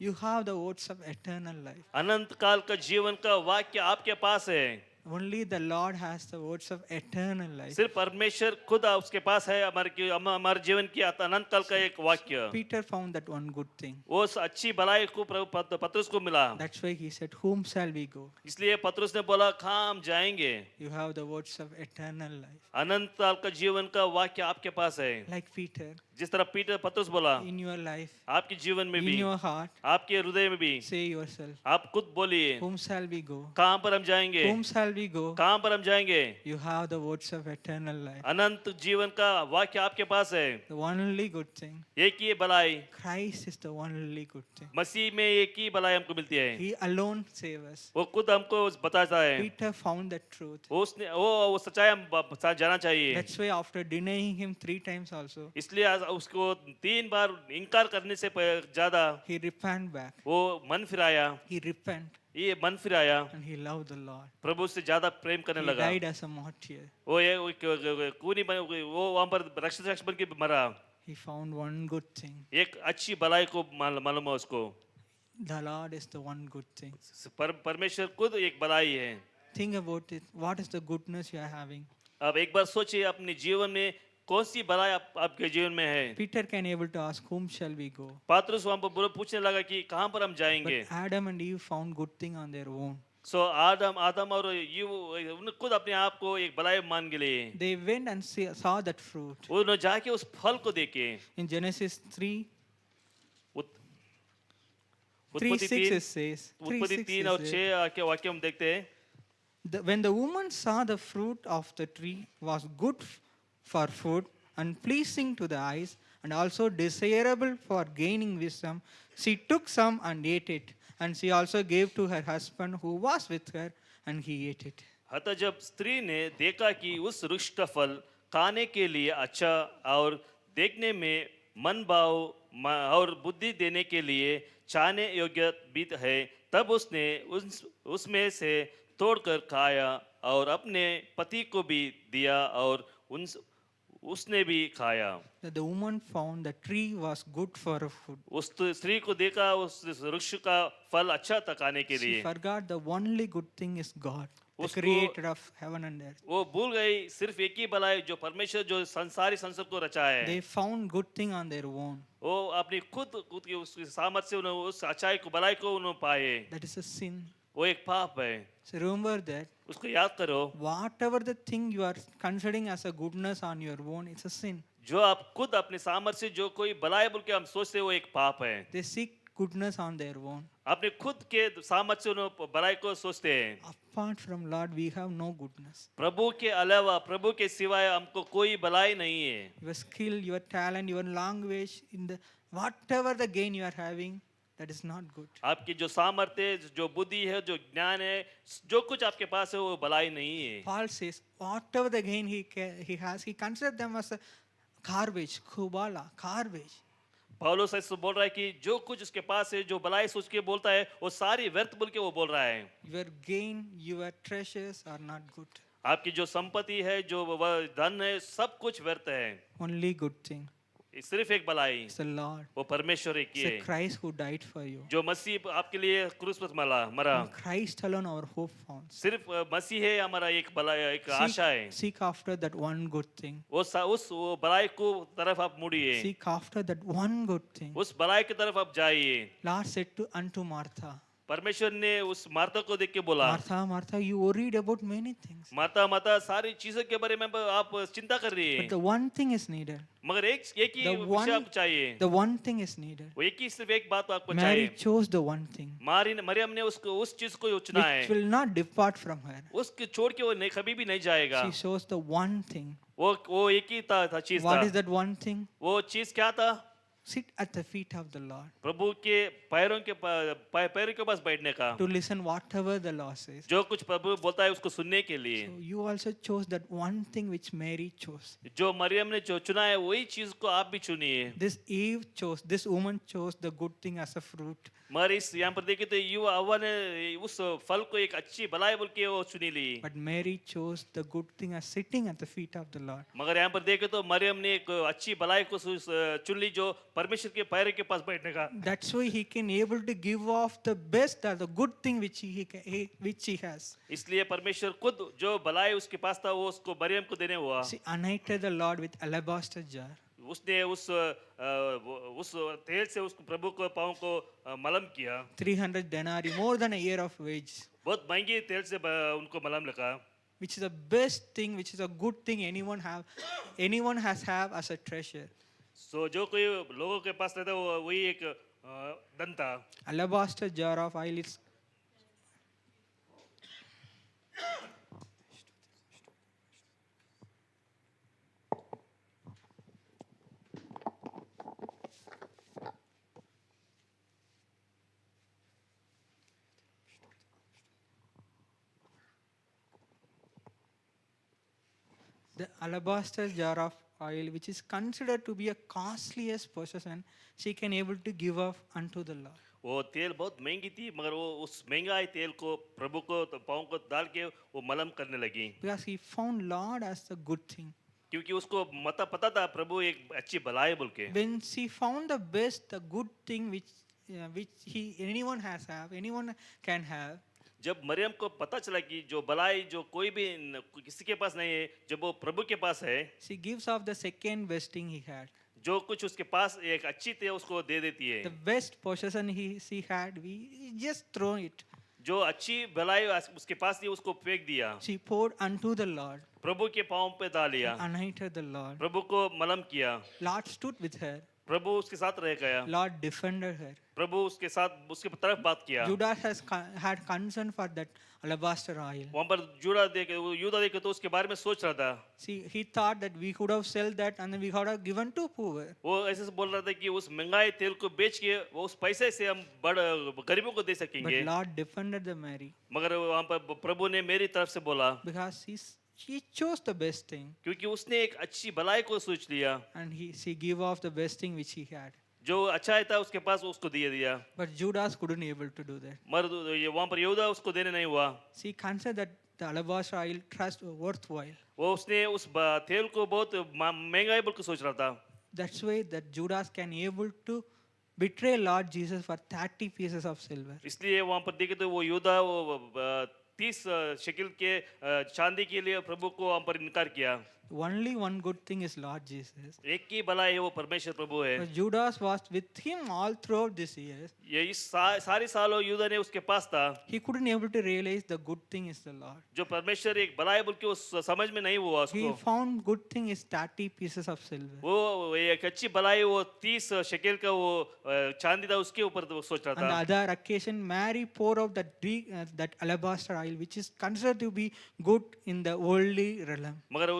You have the words of eternal life. अनंत काल का जीवन का वाक्य आपके पास है। Only the Lord has the words of eternal life. सिर्फ परमेश्वर खुद उसके पास है हमारे जीवन की अनंत काल का एक वाक्य। Peter found that one good thing. वो अच्छी भलाई को पतरस को मिला। That's why he said, whom shall we go? इसलिए पतरस ने बोला कहाँ हम जाएंगे? You have the words of eternal life. अनंत काल का जीवन का वाक्य आपके पास है। Like Peter, जिस तरह पतरस बोला, in your life, आपके जीवन में in भी, your heart, आपके हृदय में भी, say yourself, आप खुद बोलिए whom shall we go? कहाँ पर हम जाएंगे? Whom shall we go? कहाँ पर हम जाएंगे? You have the words of eternal life. अनंत जीवन का वाक्य आपके पास है। The only good thing. एक ही भलाई, Christ is the only good thing. मसीह में एक ही भलाई हमको मिलती है। He alone saves us. वो खुद हमको बताता है। Peter found that truth. वो सच्चाई हम जाना चाहिए। That's why after denying him 3 times also, इसलिए उसको 3 बार इनकार करने से ज्यादा he repented back. वो मन फिराया, He repented ये मन फिराया, and he loved the Lord. प्रभु से ज्यादा प्रेम करने He लगा। died as a martyr. वो वहां पर रक्षक बन के मरा। He found one good thing. एक अच्छी भलाई को मालूम है उसको। The Lord is the one good thing. परमेश्वर खुद एक भलाई है। Think about it. What is the goodness you are having? अब एक बार सोचिए अपने जीवन में कौन सी भलाई आपके जीवन में है। Peter can able to ask, whom shall we go? पतरस वहां पर पूछने लगा कि कहां पर हम But जाएंगे। Adam and Eve found good thing on their own. सो आदम और उन्होंने खुद अपने आप को एक भलाई मान के लिए They went and saw that fruit. उन्होंने जाके उस फल को देखे। In Genesis 3, उत्पत्ति 3:6 it says. उत्पत्ति 3:6 3 और is 6 के वाक्य हम देखते हैं। When the woman saw the fruit of the tree was good for food and pleasing to the eyes and also desirable for gaining wisdom, she took some and ate it. And she also gave to her husband who was with her, and he ate it. अतः जब स्त्री ने देखा कि उस वृक्ष का फल खाने के लिए अच्छा और देखने में मन भाव और बुद्धि देने के लिए चाहने योग्य भी है, तब उसने उसमें से तोड़कर खाया और अपने पति को भी दिया और उसने भी खाया। The woman found the tree was good for food. उस स्त्री को देखा उस वृक्ष का फल अच्छा था खाने के She लिए। forgot the only good thing is God, the उसको- creator of heaven and earth. वो भूल गई सिर्फ एक ही भलाई जो परमेश्वर जो संसारी संसार को रचा है। They found good thing on their own. वो अपनी खुद की उस सामर्थ्य से उन्होंने उस अच्छाई को भलाई को उन्होंने पाए। That is a sin. वो एक पाप है, So remember that उसको याद करो। whatever the thing you are considering as a goodness on your own, it's a sin. जो आप खुद अपने सामर्थ्य से जो कोई भलाई बोल के हम सोचते हैं वो एक पाप है। They seek goodness on their own. अपने खुद के सामर्थ से उन्होंने भलाई को सोचते हैं। Apart from Lord, we have no goodness. प्रभु के अलावा, प्रभु के सिवाय हमको कोई भलाई नहीं है। Your skill, your talent, your language, in the whatever the gain you are having, that is not good. आपकी जो सामर्थ्य, जो बुद्धि है, जो ज्ञान है, जो कुछ आपके पास है वो भलाई नहीं है। Paul says, whatever the gain he has, he considers them as a garbage, kubala, garbage. पौलुस ऐसे बोल रहा है कि जो कुछ उसके पास है, जो भलाई सोच के बोलता है, वो सारी व्यर्थ बोल के वो बोल रहा है। Your gain, your treasures are not good. आपकी जो संपत्ति है, जो वह धन है, सब कुछ व्यर्थ है। Only good thing सिर्फ एक भलाई, is the Lord. वो परमेश्वर एक ही It's the है, Christ who died for you. जो मसीह आपके लिए क्रूस पर मरा। In Christ alone our hope found. सिर्फ मसीह है हमारा एक भलाई, एक आशा है। Seek after that one good thing. वो भलाई को तरफ आप मुड़िए, Seek after that one good thing. उस भलाई की तरफ आप जाइए। Lord said unto Martha, परमेश्वर ने उस मार्था को देख के बोला, Martha, Martha, you worried about many things. माता माता सारी चीजों के बारे में आप चिंता कर रही But है, the one thing is needed. मगर एक ही The विषय आपको चाहिए। The one thing is needed. वो एक ही सिर्फ एक बात आपको Mary चाहिए। chose the one thing Maryam ने उसको उस चीज को चुना which है, will not depart from her. उसके छोड़ के वो नहीं, कभी भी नहीं जाएगा। She chose the one thing. वो एक ही था चीज What था। is that one thing? वो चीज क्या था? Sit at the feet of the Lord प्रभु के पैरों के पास बैठने का, to listen whatever the Lord says. जो कुछ प्रभु बोलता है उसको सुनने के लिए। So you also chose that one thing which Mary chose. जो मरियम ने जो चुना है वही चीज को आप भी चुनिए। This woman chose the good thing as a fruit. मगर इस यहाँ पर देखे तो युवा अव्वा ने उस फल को एक अच्छी भलाई बोल के वो चुनी ली, But Mary chose the good thing as sitting at the feet of the Lord. मगर यहाँ पर देखे तो मरियम ने एक अच्छी भलाई को चुन ली, जो परमेश्वर के पैरों के पास बैठने का। That's why he can able to give off the best or the good thing which he has. इसलिए परमेश्वर खुद जो भलाई उसके पास था वो उसको मरियम को देने हुआ। She anointed the Lord with alabaster jar. उसने उस तेल से उसको प्रभु को पाँव को मलम किया। 300 denarii, more than a year of wage. बहुत महंगी तेल से उनको मलम लगा, Which is the best thing, which is a good thing anyone has as a treasure. सो जो कोई लोगों के पास रहता है वो वही एक धन था। Alabaster jar of oil is the alabaster jar of oil, which is considered to be a costliest possession, she can able to give up unto the Lord. वो तेल बहुत महंगी थी, मगर वो उस महंगाई तेल को प्रभु को पाँव को डाल के वो मलम करने लगी, Because he found Lord as a good thing. क्योंकि उसको पता था प्रभु एक अच्छी भलाई बोल के। When she found the best, the good thing which anyone can have, जब मरियम को पता चला कि जो भलाई जो कोई भी किसी के पास नहीं है, जब वो प्रभु के पास है, she gives off the second best thing he had. जो कुछ उसके पास एक अच्छी थी उसको दे देती है। The best possession she had, we just throw it. जो अच्छी भलाई उसके पास थी उसको फेंक दिया, She poured unto the Lord, प्रभु के पाँव पे डालिया, anointed the Lord. प्रभु को मलम किया, Lord stood with her. प्रभु उसके साथ रह गया, Lord defended her. प्रभु उसके साथ उसके तरफ बात किया। Judas had concern for that alabaster oil. वहाँ पर यूदा देखे तो उसके बारे में सोच रहा था। See, he thought that we could have sold that and then we could have given to poor. वो ऐसे बोल रहा था कि उस महंगाई तेल को बेच के वो उस पैसे से हम गरीबों को दे But सकेंगे, Lord defended the Mary मगर वहाँ पर प्रभु ने मेरी तरफ से बोला, because she chose the best thing क्योंकि उसने एक अच्छी भलाई को सोच लिया, and she gave off the best thing which he had. जो अच्छा था उसके पास उसको दे दिया, But Judas couldn't able to do that. मगर वहाँ पर यहूदा उसको देने नहीं हुआ। She considered that the alabaster oil worthwhile. वो उसने उस तेल को बहुत महंगाई बोल के सोच रहा था। That's why that Judas can able to betray Lord Jesus for 30 pieces of silver. इसलिए वहाँ पर देखे तो वो यहूदा वो 30 शकील के चांदी के लिए प्रभु को वहाँ पर इनकार किया। only one good thing is Lord Jesus. एक ही भलाई है वो परमेश्वर प्रभु है। But Judas was with him all throughout this years. ये इस सारी सालों यूदा ने उसके पास था। He couldn't able to realize the good thing is the Lord. जो परमेश्वर एक भलाई बोल के वो समझ में नहीं हुआ He उसको। found good thing is 30 pieces of silver. वो एक अच्छी भलाई वो 30 शकेल का वो चांदी था उसके ऊपर वो सोच रहा On the था। other occasion, Mary poured out that alabaster oil, which is considered to be good in the worldly realm. मगर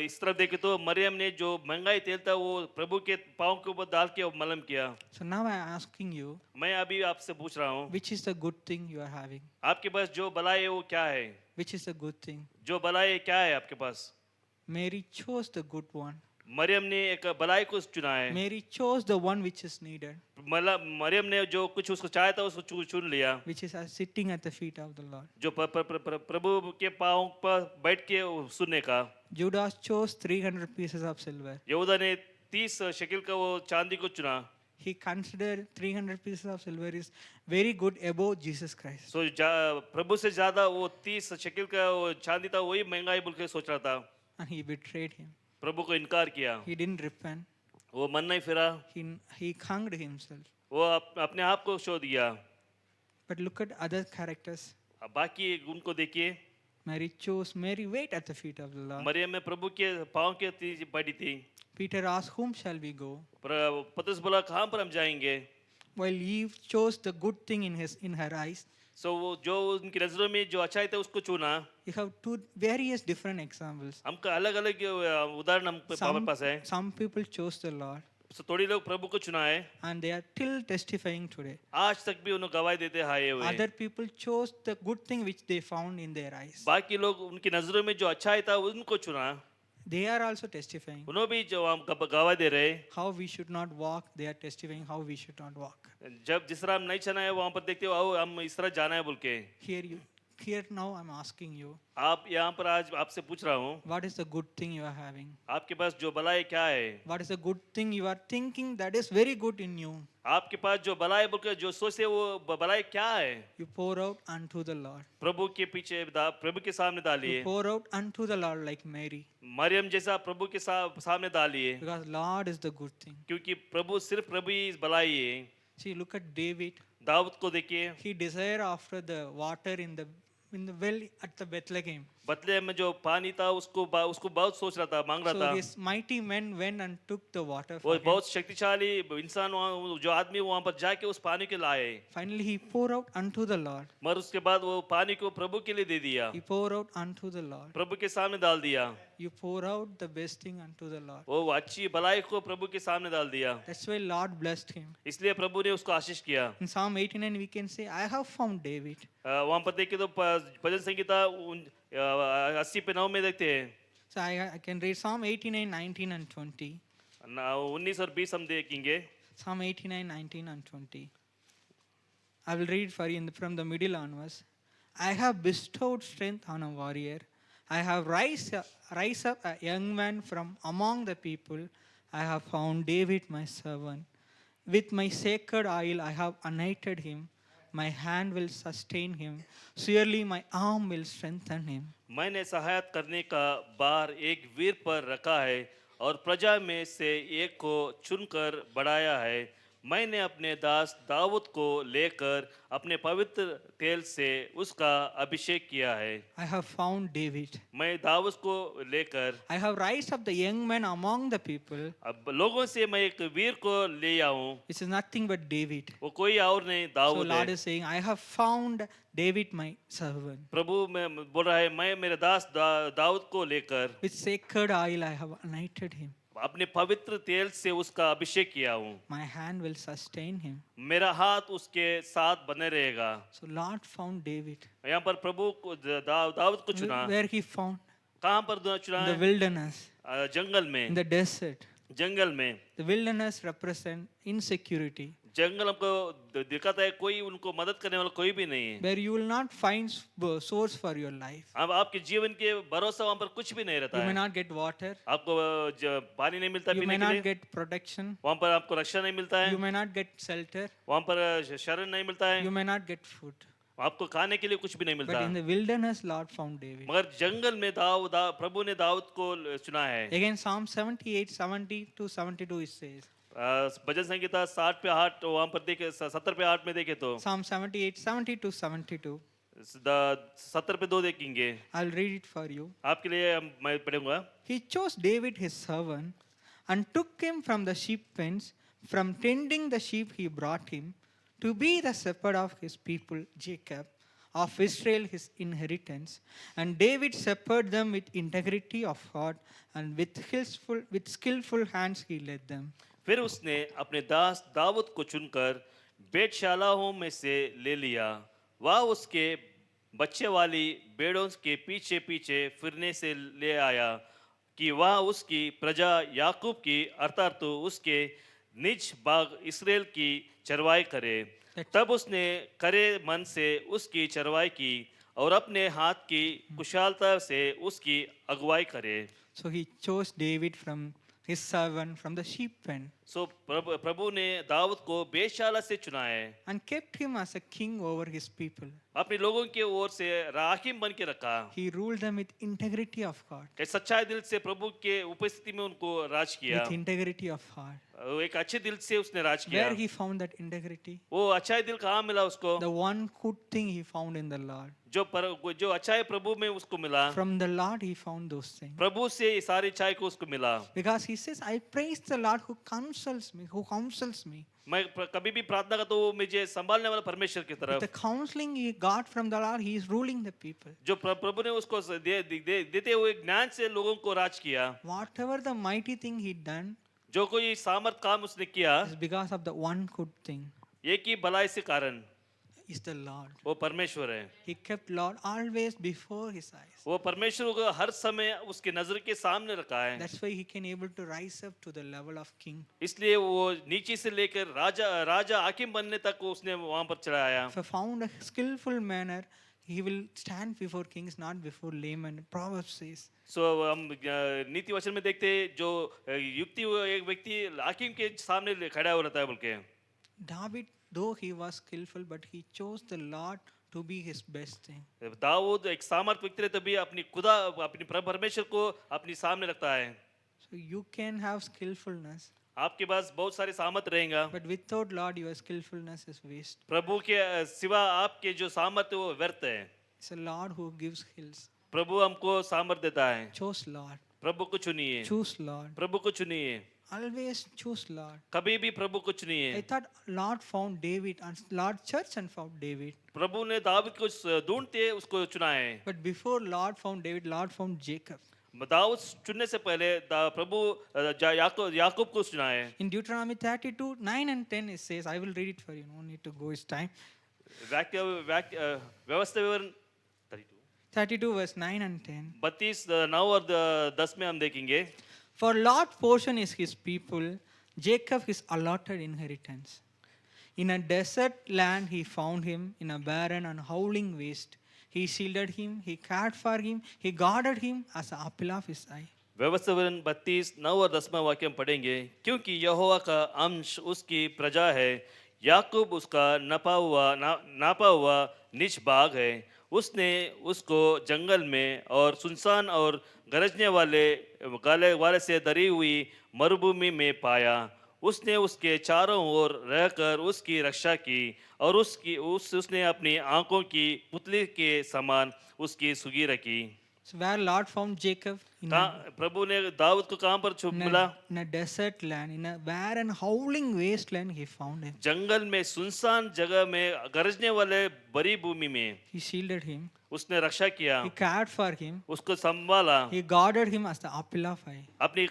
इस तरफ देखे तो मरियम ने जो महंगाई तेल था वो प्रभु के पाँव के ऊपर डाल के वो मलम किया। So now I am asking you, मैं अभी आपसे पूछ रहा हूँ, which is the good thing you are having? आपके पास जो भलाई है वो क्या है? Which is the good thing? जो भलाई है क्या है आपके पास? Mary chose the good one. Maryam ने एक भलाई को चुना है। Mary chose the one which is needed, Maryam ने जो कुछ उसको चाहा था उसको चुन लिया, which is sitting at the feet of the Lord. जो प्रभु के पाँव पर बैठ के सुनने का। Judas chose 300 pieces of silver. यहूदा ने 30 शकेल का वो चांदी को चुना। He considered 300 pieces of silver is very good above Jesus Christ. सो प्रभु से ज्यादा वो 30 शकेल का वो चांदी था वही महंगाई बोल के सोच रहा था। And he betrayed him. प्रभु को इनकार किया, He didn't repent. वो मन नहीं फिरा, He hanged himself. वो अपने आप को शो दिया। But look at other characters. अब बाकी उनको देखिए, Mary wait at the feet of the Lord. Maryam में प्रभु के पाँव के पड़ी थी। Peter asked, whom shall we go? पतरस बोला कहाँ पर हम जाएंगे? While Eve chose the good thing in her eyes, सो वो जो उनकी नजरों में जो अच्छाई था उसको चुना। you have two various different examples. हमका अलग अलग उदाहरण हमारे पास है। Some people chose the Lord सो थोड़ी लोग प्रभु को चुना है, and they are still testifying today. आज तक भी उन्हें गवाही देते आए हुए। Other people chose the good thing which they found in their eyes. बाकी लोग उनकी नजरों में जो अच्छाई था उनको चुना, They are also testifying. उन्होंने भी जो हम गवाही दे रहे। How we should not walk, they are testifying how we should not walk. जब जिस तरह हम नहीं चना है वहाँ पर देखते हो आओ हम इस तरह जाना है बोल के। Here now I'm asking you, आप यहाँ पर आज आपसे पूछ रहा हूँ, what is the good thing you are having? आपके पास जो भलाई क्या है? What is the good thing you are thinking that is very good in you? आपके पास जो भलाई बोल के जो सोचते वो भलाई क्या है? You pour out unto the Lord. प्रभु के पीछे प्रभु के सामने डालिए। You pour out unto the Lord like Mary. Maryam जैसा प्रभु के सामने डालिए, Because Lord is the good thing. क्योंकि प्रभु ही भलाई है। See, look at David. Dawood को देखिए, He desired after the water in the well at the Bethlehem. बतले में जो पानी था उसको बहुत सोच रहा था, मांग रहा So था। his mighty men went and took the water वो for him. बहुत शक्तिशाली इंसान वहाँ जो आदमी वहाँ पर जाके उस पानी के लाए, Finally, he poured out unto the Lord. मगर उसके बाद वो पानी को प्रभु के लिए दे दिया, He poured out unto the Lord. प्रभु के सामने डाल दिया। You pour out the best thing unto the Lord. वो अच्छी भलाई को प्रभु के सामने डाल दिया, That's why Lord blessed him. इसलिए प्रभु ने उसको आशीष किया। In Psalm 89, we can say, I have found David. वहाँ पर देखे तो भजन संगीता 80 पे 9 में देखते हैं। So I can read Psalm 89, 19 and 20. 19 और 20 हम देखेंगे। Psalm 89, 19 and 20. I will read for you from the middle onwards. I have bestowed strength on a warrior. I have rise up a young man from among the people. I have found David my servant. With my sacred oil I have anointed him. My hand will sustain him. Surely my arm will strengthen him. मैंने सहायता करने का बार एक वीर पर रखा है और प्रजा में से एक को चुनकर बढ़ाया है। मैंने अपने दास दाऊद को लेकर अपने पवित्र तेल से उसका अभिषेक किया है। I have found David. मैं दाऊद को लेकर I have raised up the young man among the people. अब लोगों से मैं एक वीर को ले आऊं, This is nothing but David. वो कोई और नहीं So दाऊद Lord है। is saying, I have found David my servant. प्रभु में बोल रहा है मैं मेरे दास दाऊद को लेकर With sacred oil I have anointed him. अपने पवित्र तेल से उसका अभिषेक किया हूँ। My hand will sustain him. मेरा हाथ उसके साथ बने रहेगा। So Lord found David. यहाँ पर प्रभु को दाऊद को चुना। Where he found? कहाँ पर चुना In the है? wilderness, जंगल in में, the desert. जंगल में। The wilderness represent insecurity, जंगल हमको दिखाता है कोई उनको मदद करने वाला कोई भी नहीं है। where you will not find source for your life. अब आपके जीवन के भरोसा वहाँ पर कुछ भी नहीं रहता You may है। not get water. आपको पानी नहीं मिलता You पीने may के not लिए, get protection. वहाँ पर आपको रक्षा नहीं मिलता है, You may not get shelter. वहाँ पर शरण नहीं मिलता है, You may not get food. आपको खाने के लिए कुछ भी नहीं But मिलता, in the wilderness, Lord found David. मगर जंगल में प्रभु ने दाऊद को चुना है। Again, Psalm 78, 70 to 72, it says. भजन संहिता 60 पे 8 वहां पर देखे 70 पे 8 में देखे तो Psalm 78, 70 to 72. 70 पे 2 देखेंगे। I'll read it for you. आपके लिए मैं पढ़ूंगा। He chose David his servant and took him from the sheep pens, from tending the sheep he brought him, to be the shepherd of his people Jacob, of Israel his inheritance. And David shepherded them with integrity of heart, and with skillful hands he led them. फिर उसने अपने दास दाऊद को चुनकर बेतशालाहों में से ले लिया। वह उसके बच्चे वाली भेड़ों के पीछे पीछे फिरने से ले आया कि वह उसकी प्रजा याकूब की अर्थात तो उसके निज बाग इस्राएल की चरवाई करे। तब उसने करे मन से उसकी चरवाई की और अपने हाथ की कुशलता से उसकी अगुवाई करे। So he chose David from his servant from the sheep pen सो प्रभु ने दाऊद को बेतशाला से चुना है, and kept him as a king over his people. अपने लोगों के ओर से राहिम बन के रखा। He ruled them with integrity of heart. कि सच्चाई दिल से प्रभु के उपस्थिति में उनको राज किया। With integrity of heart. एक अच्छे दिल से उसने राज किया। Where he found that integrity? वो अच्छा दिल कहाँ मिला उसको? The one good thing he found in the Lord. जो अच्छा है प्रभु में उसको मिला। From the Lord he found those things. प्रभु से ये सारी अच्छाई को उसको मिला। Because he says, I praise the Lord who counsels me. मैं कभी भी प्रार्थना करता हूँ मुझे संभालने वाला परमेश्वर की With तरफ। the counseling he got from the Lord, he is ruling the people. जो प्रभु ने उसको देते हुए ज्ञान से लोगों को राज किया। Whatever the mighty thing he done जो कोई सामर्थ काम उसने किया, is because of the one good thing, एक ही भलाई से कारण is the Lord. वो परमेश्वर है। He kept Lord always before his eyes. वो परमेश्वर को हर समय उसके नजर के सामने रखा है। That's why he can able to rise up to the level of king. इसलिए वो नीचे से लेकर राजा हाकिम बनने तक को उसने वहां पर चढ़ाया। If I found a skillful manner, he will stand before kings, not before laymen. Proverbs says. सो हम नीति वचन में देखते हैं, जो युक्ति एक व्यक्ति हाकिम के सामने खड़ा हो रहता है बोल के। David, though he was skillful, but he chose the Lord to be his best thing. Dawood एक सामर्थ व्यक्ति रहते भी अपनी खुदा अपनी परमेश्वर को अपनी सामने रखता है। So you can have skillfulness, आपके पास बहुत सारे सामर्थ रहेगा, but without Lord, your skillfulness is waste. प्रभु के सिवा आपके जो सामर्थ है वो व्यर्थ है। It's a Lord who gives skills. प्रभु हमको सामर्थ देता है। Choose Lord. प्रभु को चुनिए, Choose Lord. प्रभु को चुनिए, Always choose Lord. कभी भी प्रभु को I चुनिए। thought Lord found David and Lord church and found David. प्रभु ने दाऊद को ढूंढते उसको चुना है। But before Lord found David, Lord found Jacob. Dawood चुनने से पहले प्रभु याकूब को चुना है। In Deuteronomy 32, 9 and 10 it says, I will read it for you, no need to go, it's time. व्यवस्था विवरण 32 verse 9 and 10. 32 9 और 10 में हम देखेंगे। For Lord's portion is his people, Jacob his allotted inheritance. In a desert land he found him, in a barren and howling waste. He shielded him, he cared for him, he guarded him as the apple of his eye. व्यवस्था विवरण 32 9 और 10 में वाक्य हम पढ़ेंगे। क्योंकि यहोवा का अंश उसकी प्रजा है, याकूब उसका नापा हुआ निज बाग है। उसने उसको जंगल में और सुनसान और गरजने वाले से डरी हुई मरुभूमि में पाया। उसने उसके चारों ओर रहकर उसकी रक्षा की और उसने अपनी आंखों की पुतली के समान उसकी सुगी रखी। So where Lord found Jacob? प्रभु ने दाऊद को कहाँ पर मिला? In a desert land, in a barren howling wasteland he found him. जंगल में सुनसान जगह में गरजने वाले बड़ी भूमि में He shielded him, उसने रक्षा किया, he cared for him, उसको संभाला, he guarded him as the apple of eye. अपनी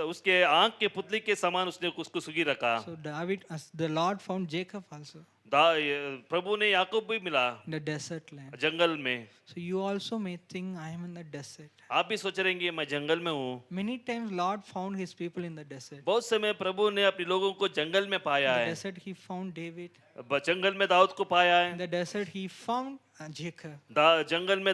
उसके आंख के पुतली के समान उसने उसको सुगी रखा। So David, as the Lord found Jacob also प्रभु ने याकूब भी मिला in the desert land. जंगल में। So you also may think I am in the desert. आप भी सोच रहे हैं मैं जंगल में हूँ। Many times Lord found his people in the desert. बहुत समय प्रभु ने अपने लोगों को जंगल में पाया In the है। desert he found David. जंगल में दाऊद को पाया In है, the desert he found Jacob. जंगल में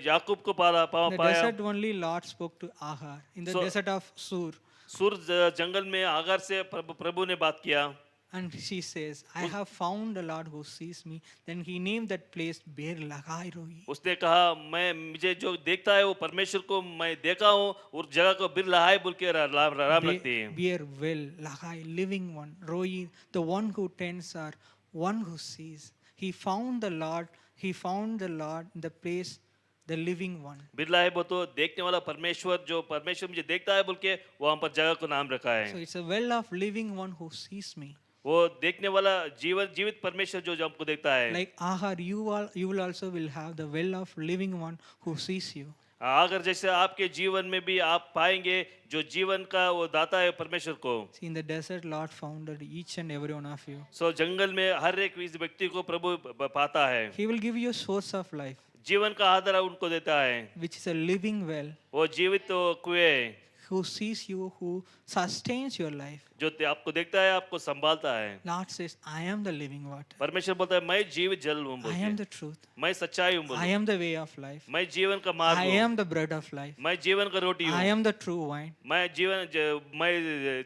याकूब को In the पाया। desert only Lord spoke to Agar. In the So- desert of Sur. सुर जंगल में आगार से प्रभु ने बात किया। And she says, I have found the Lord who sees me. Then he named that place Beer Lagai Roi. उसने कहा मैं मुझे जो देखता है वो परमेश्वर को मैं देखा हूँ और जगह को बिरला है बोल के राम लगती है। Beer well, Lagai, living one. Roi, the one who tends or one who sees. He found the Lord in the place, the living one. Birla है वो तो देखने वाला परमेश्वर जो परमेश्वर मुझे देखता है बोल के वहाँ पर जगह को नाम रखा So है। it's a well of living one who sees me. वो देखने वाला जीवित परमेश्वर जो हमको देखता है। Like Ahar, you will also will have the well of living one who sees you. अगर जैसे आपके जीवन में भी आप पाएंगे जो जीवन का वो दाता है परमेश्वर को। See, in the desert, Lord founded each and every one of you. सो जंगल में हर एक इस व्यक्ति को प्रभु पाता है। He will give you a source of life, जीवन का आधार उनको देता है। which is a living well, वो जीवित कुएं है who sees you, who sustains your life. जो आपको देखता है आपको संभालता है। Lord says, I am the living water. परमेश्वर बोलता है मैं जीवित जल हूँ बोल I am के। the truth. मैं सच्चाई हूँ बोल I के। am the way of life. मैं जीवन का मार्ग I हूँ। am the bread of life. मैं जीवन का रोटी I हूँ। am the true wine. मैं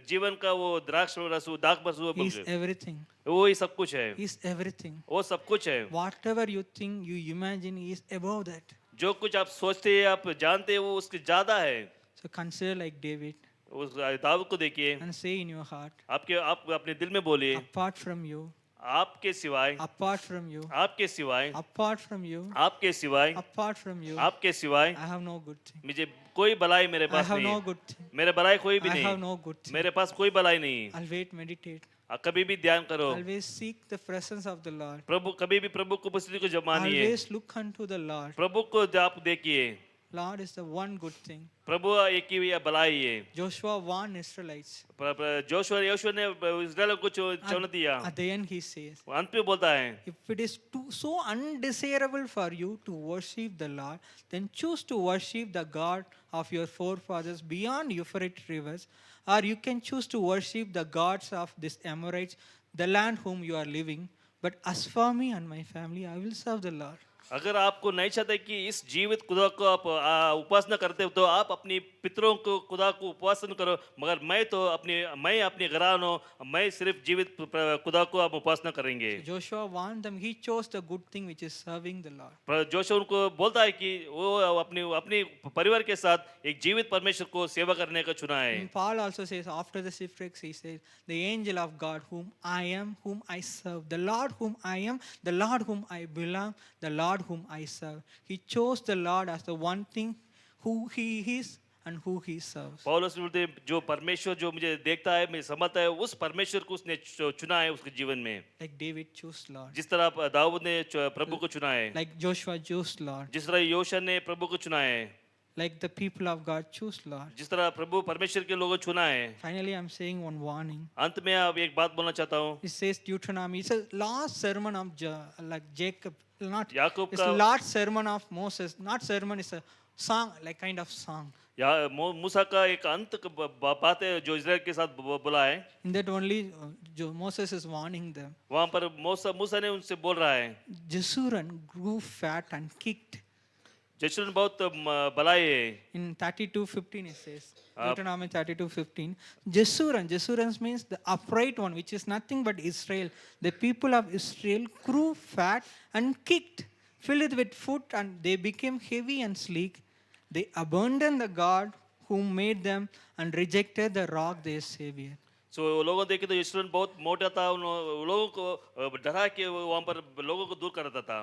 जीवन का वो द्राक्ष रस हूँ, दाख रस हूँ बोल He is के। everything. वो ही सब कुछ है। He is everything. वो सब कुछ है। Whatever you think, you imagine, He is above that. जो कुछ आप सोचते हैं आप जानते हैं वो उसके ज्यादा है। So consider like David उस दाऊद को देखिए। and say in your heart, आप अपने दिल में बोलिए apart from you, आपके सिवाय apart from you, आपके सिवाय apart from you, आपके सिवाय apart from you, आपके सिवाय I have no good thing. मुझे कोई भलाई मेरे I पास have नहीं no है। good thing. मेरे भलाई कोई भी I have नहीं। no good thing. मेरे पास कोई भलाई नहीं है। I'll wait, meditate. कभी भी ध्यान करो। Always seek the presence of the Lord. कभी भी प्रभु को उपस्थिति को जमानिए। Always look unto the Lord. प्रभु को आप देखिए। Lord is the one good thing. प्रभु एक ही भलाई है। Joshua warned Israelites. यहोशू ने इस्राएल को चुनौती दिया। At the end he says, अंत में बोलता है if it is so undesirable for you to worship the Lord, then choose to worship the God of your forefathers beyond Euphrates rivers, or you can choose to worship the gods of these Amorites, the land whom you are living. But as for me and my family, I will serve the Lord. अगर आपको नहीं चाहते कि इस जीवित खुदा को आप उपासना करते हो तो आप अपनी पितरों को खुदा को उपासना करो, मगर मैं अपनी घरानो मैं सिर्फ जीवित खुदा को आप उपासना करेंगे। Joshua warned them, he chose the good thing which is serving the Lord. Joshua उनको बोलता है कि वो अपनी परिवार के साथ एक जीवित परमेश्वर को सेवा करने का चुना है। And Paul also says, after the shipwrecks, he says, the angel of God whom I am, whom I serve, the Lord whom I am, the Lord whom I belong, the Lord whom I serve. He chose the Lord as the one thing who he is and who he serves. पौलुस बोलते हैं, जो परमेश्वर जो मुझे देखता है मुझे समझता है उस परमेश्वर को उसने चुना है उसके जीवन में। Like David chose Lord. जिस तरह दाऊद ने प्रभु को चुना है, Like Joshua chose Lord. जिस तरह योशा ने प्रभु को चुना है, Like the people of God choose Lord. जिस तरह प्रभु परमेश्वर के लोगों चुना है। Finally, I'm saying one warning. अंत में अब एक बात बोलना चाहता हूँ। It says Deuteronomy. It's a last sermon of like Jacob. Not. Yakub It's का a last sermon of Moses. Not sermon. It's a song, like kind of song. या मूसा का एक अंत बात है जो इस्राएल के साथ बोला है। In that only Moses is warning them. वहाँ पर मूसा ने उनसे बोल रहा है, Jeshurun grew fat and kicked. जशुरन बहुत भलाई है। In 32:15 it says, Deuteronomy 32:15, Jeshurun means the upright one, which is nothing but Israel. The people of Israel grew fat and kicked, filled with food, and they became heavy and sleek. They abandoned the God who made them and rejected the rock their savior. सो लोगों देखे तो यशुरन बहुत मोटा था, उन लोगों को डरा के वहाँ पर लोगों को दूर करता था।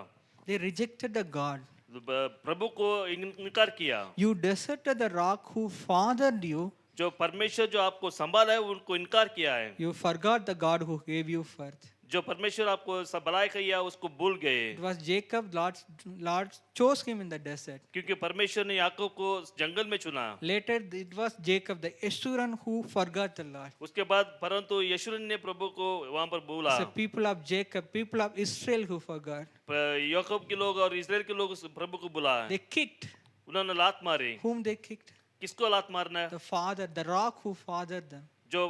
They rejected the God. प्रभु को इनकार किया। You deserted the rock who fathered you. जो परमेश्वर जो आपको संभाला है उनको इनकार किया है। You forgot the God who gave you birth. जो परमेश्वर आपको सब भलाई किया उसको भूल गए। It was Jacob, Lord chose him in the desert. क्योंकि परमेश्वर ने याकूब को जंगल में चुना। Later it was Jacob, the Yeshurun, who forgot the Lord. उसके बाद परंतु यशुरन ने प्रभु को वहाँ पर भूला। It's the people of Jacob, people of Israel who forgot. याकूब के लोग और इस्राएल के लोग प्रभु को भुला। They kicked. उन्होंने लात मारी। Whom they kicked? किसको लात मारना है? The father, the rock who fathered them. जो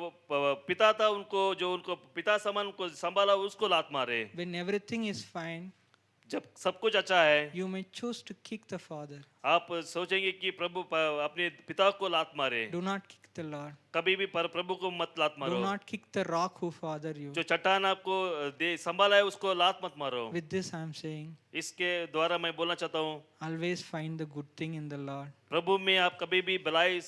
पिता था उनको जो उनको पिता समान उनको संभाला उसको लात मारे। When everything is fine, जब सब कुछ अच्छा है, you may choose to kick the Father. आप सोचेंगे कि प्रभु अपने पिता को लात मारे, Do not kick the Lord. कभी भी पर प्रभु को मत लात Do मारो। not kick the rock who fathered you. जो चट्टान आपको दे संभाला है उसको लात मत मारो। With this I am saying, इसके द्वारा मैं बोलना चाहता हूँ, always find the good thing in the Lord. प्रभु में आप कभी भी भलाई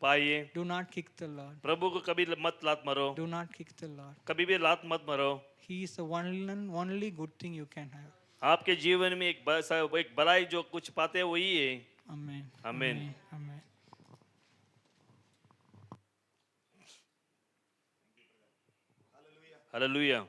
पाइए। Do not kick the Lord. प्रभु को कभी मत लात मारो, Do not kick the Lord. कभी भी लात मत मारो। He is the only good thing you can have. आपके जीवन में एक भलाई जो कुछ पाते हैं वही है। Amen. Amen. Amen. हालेलुया।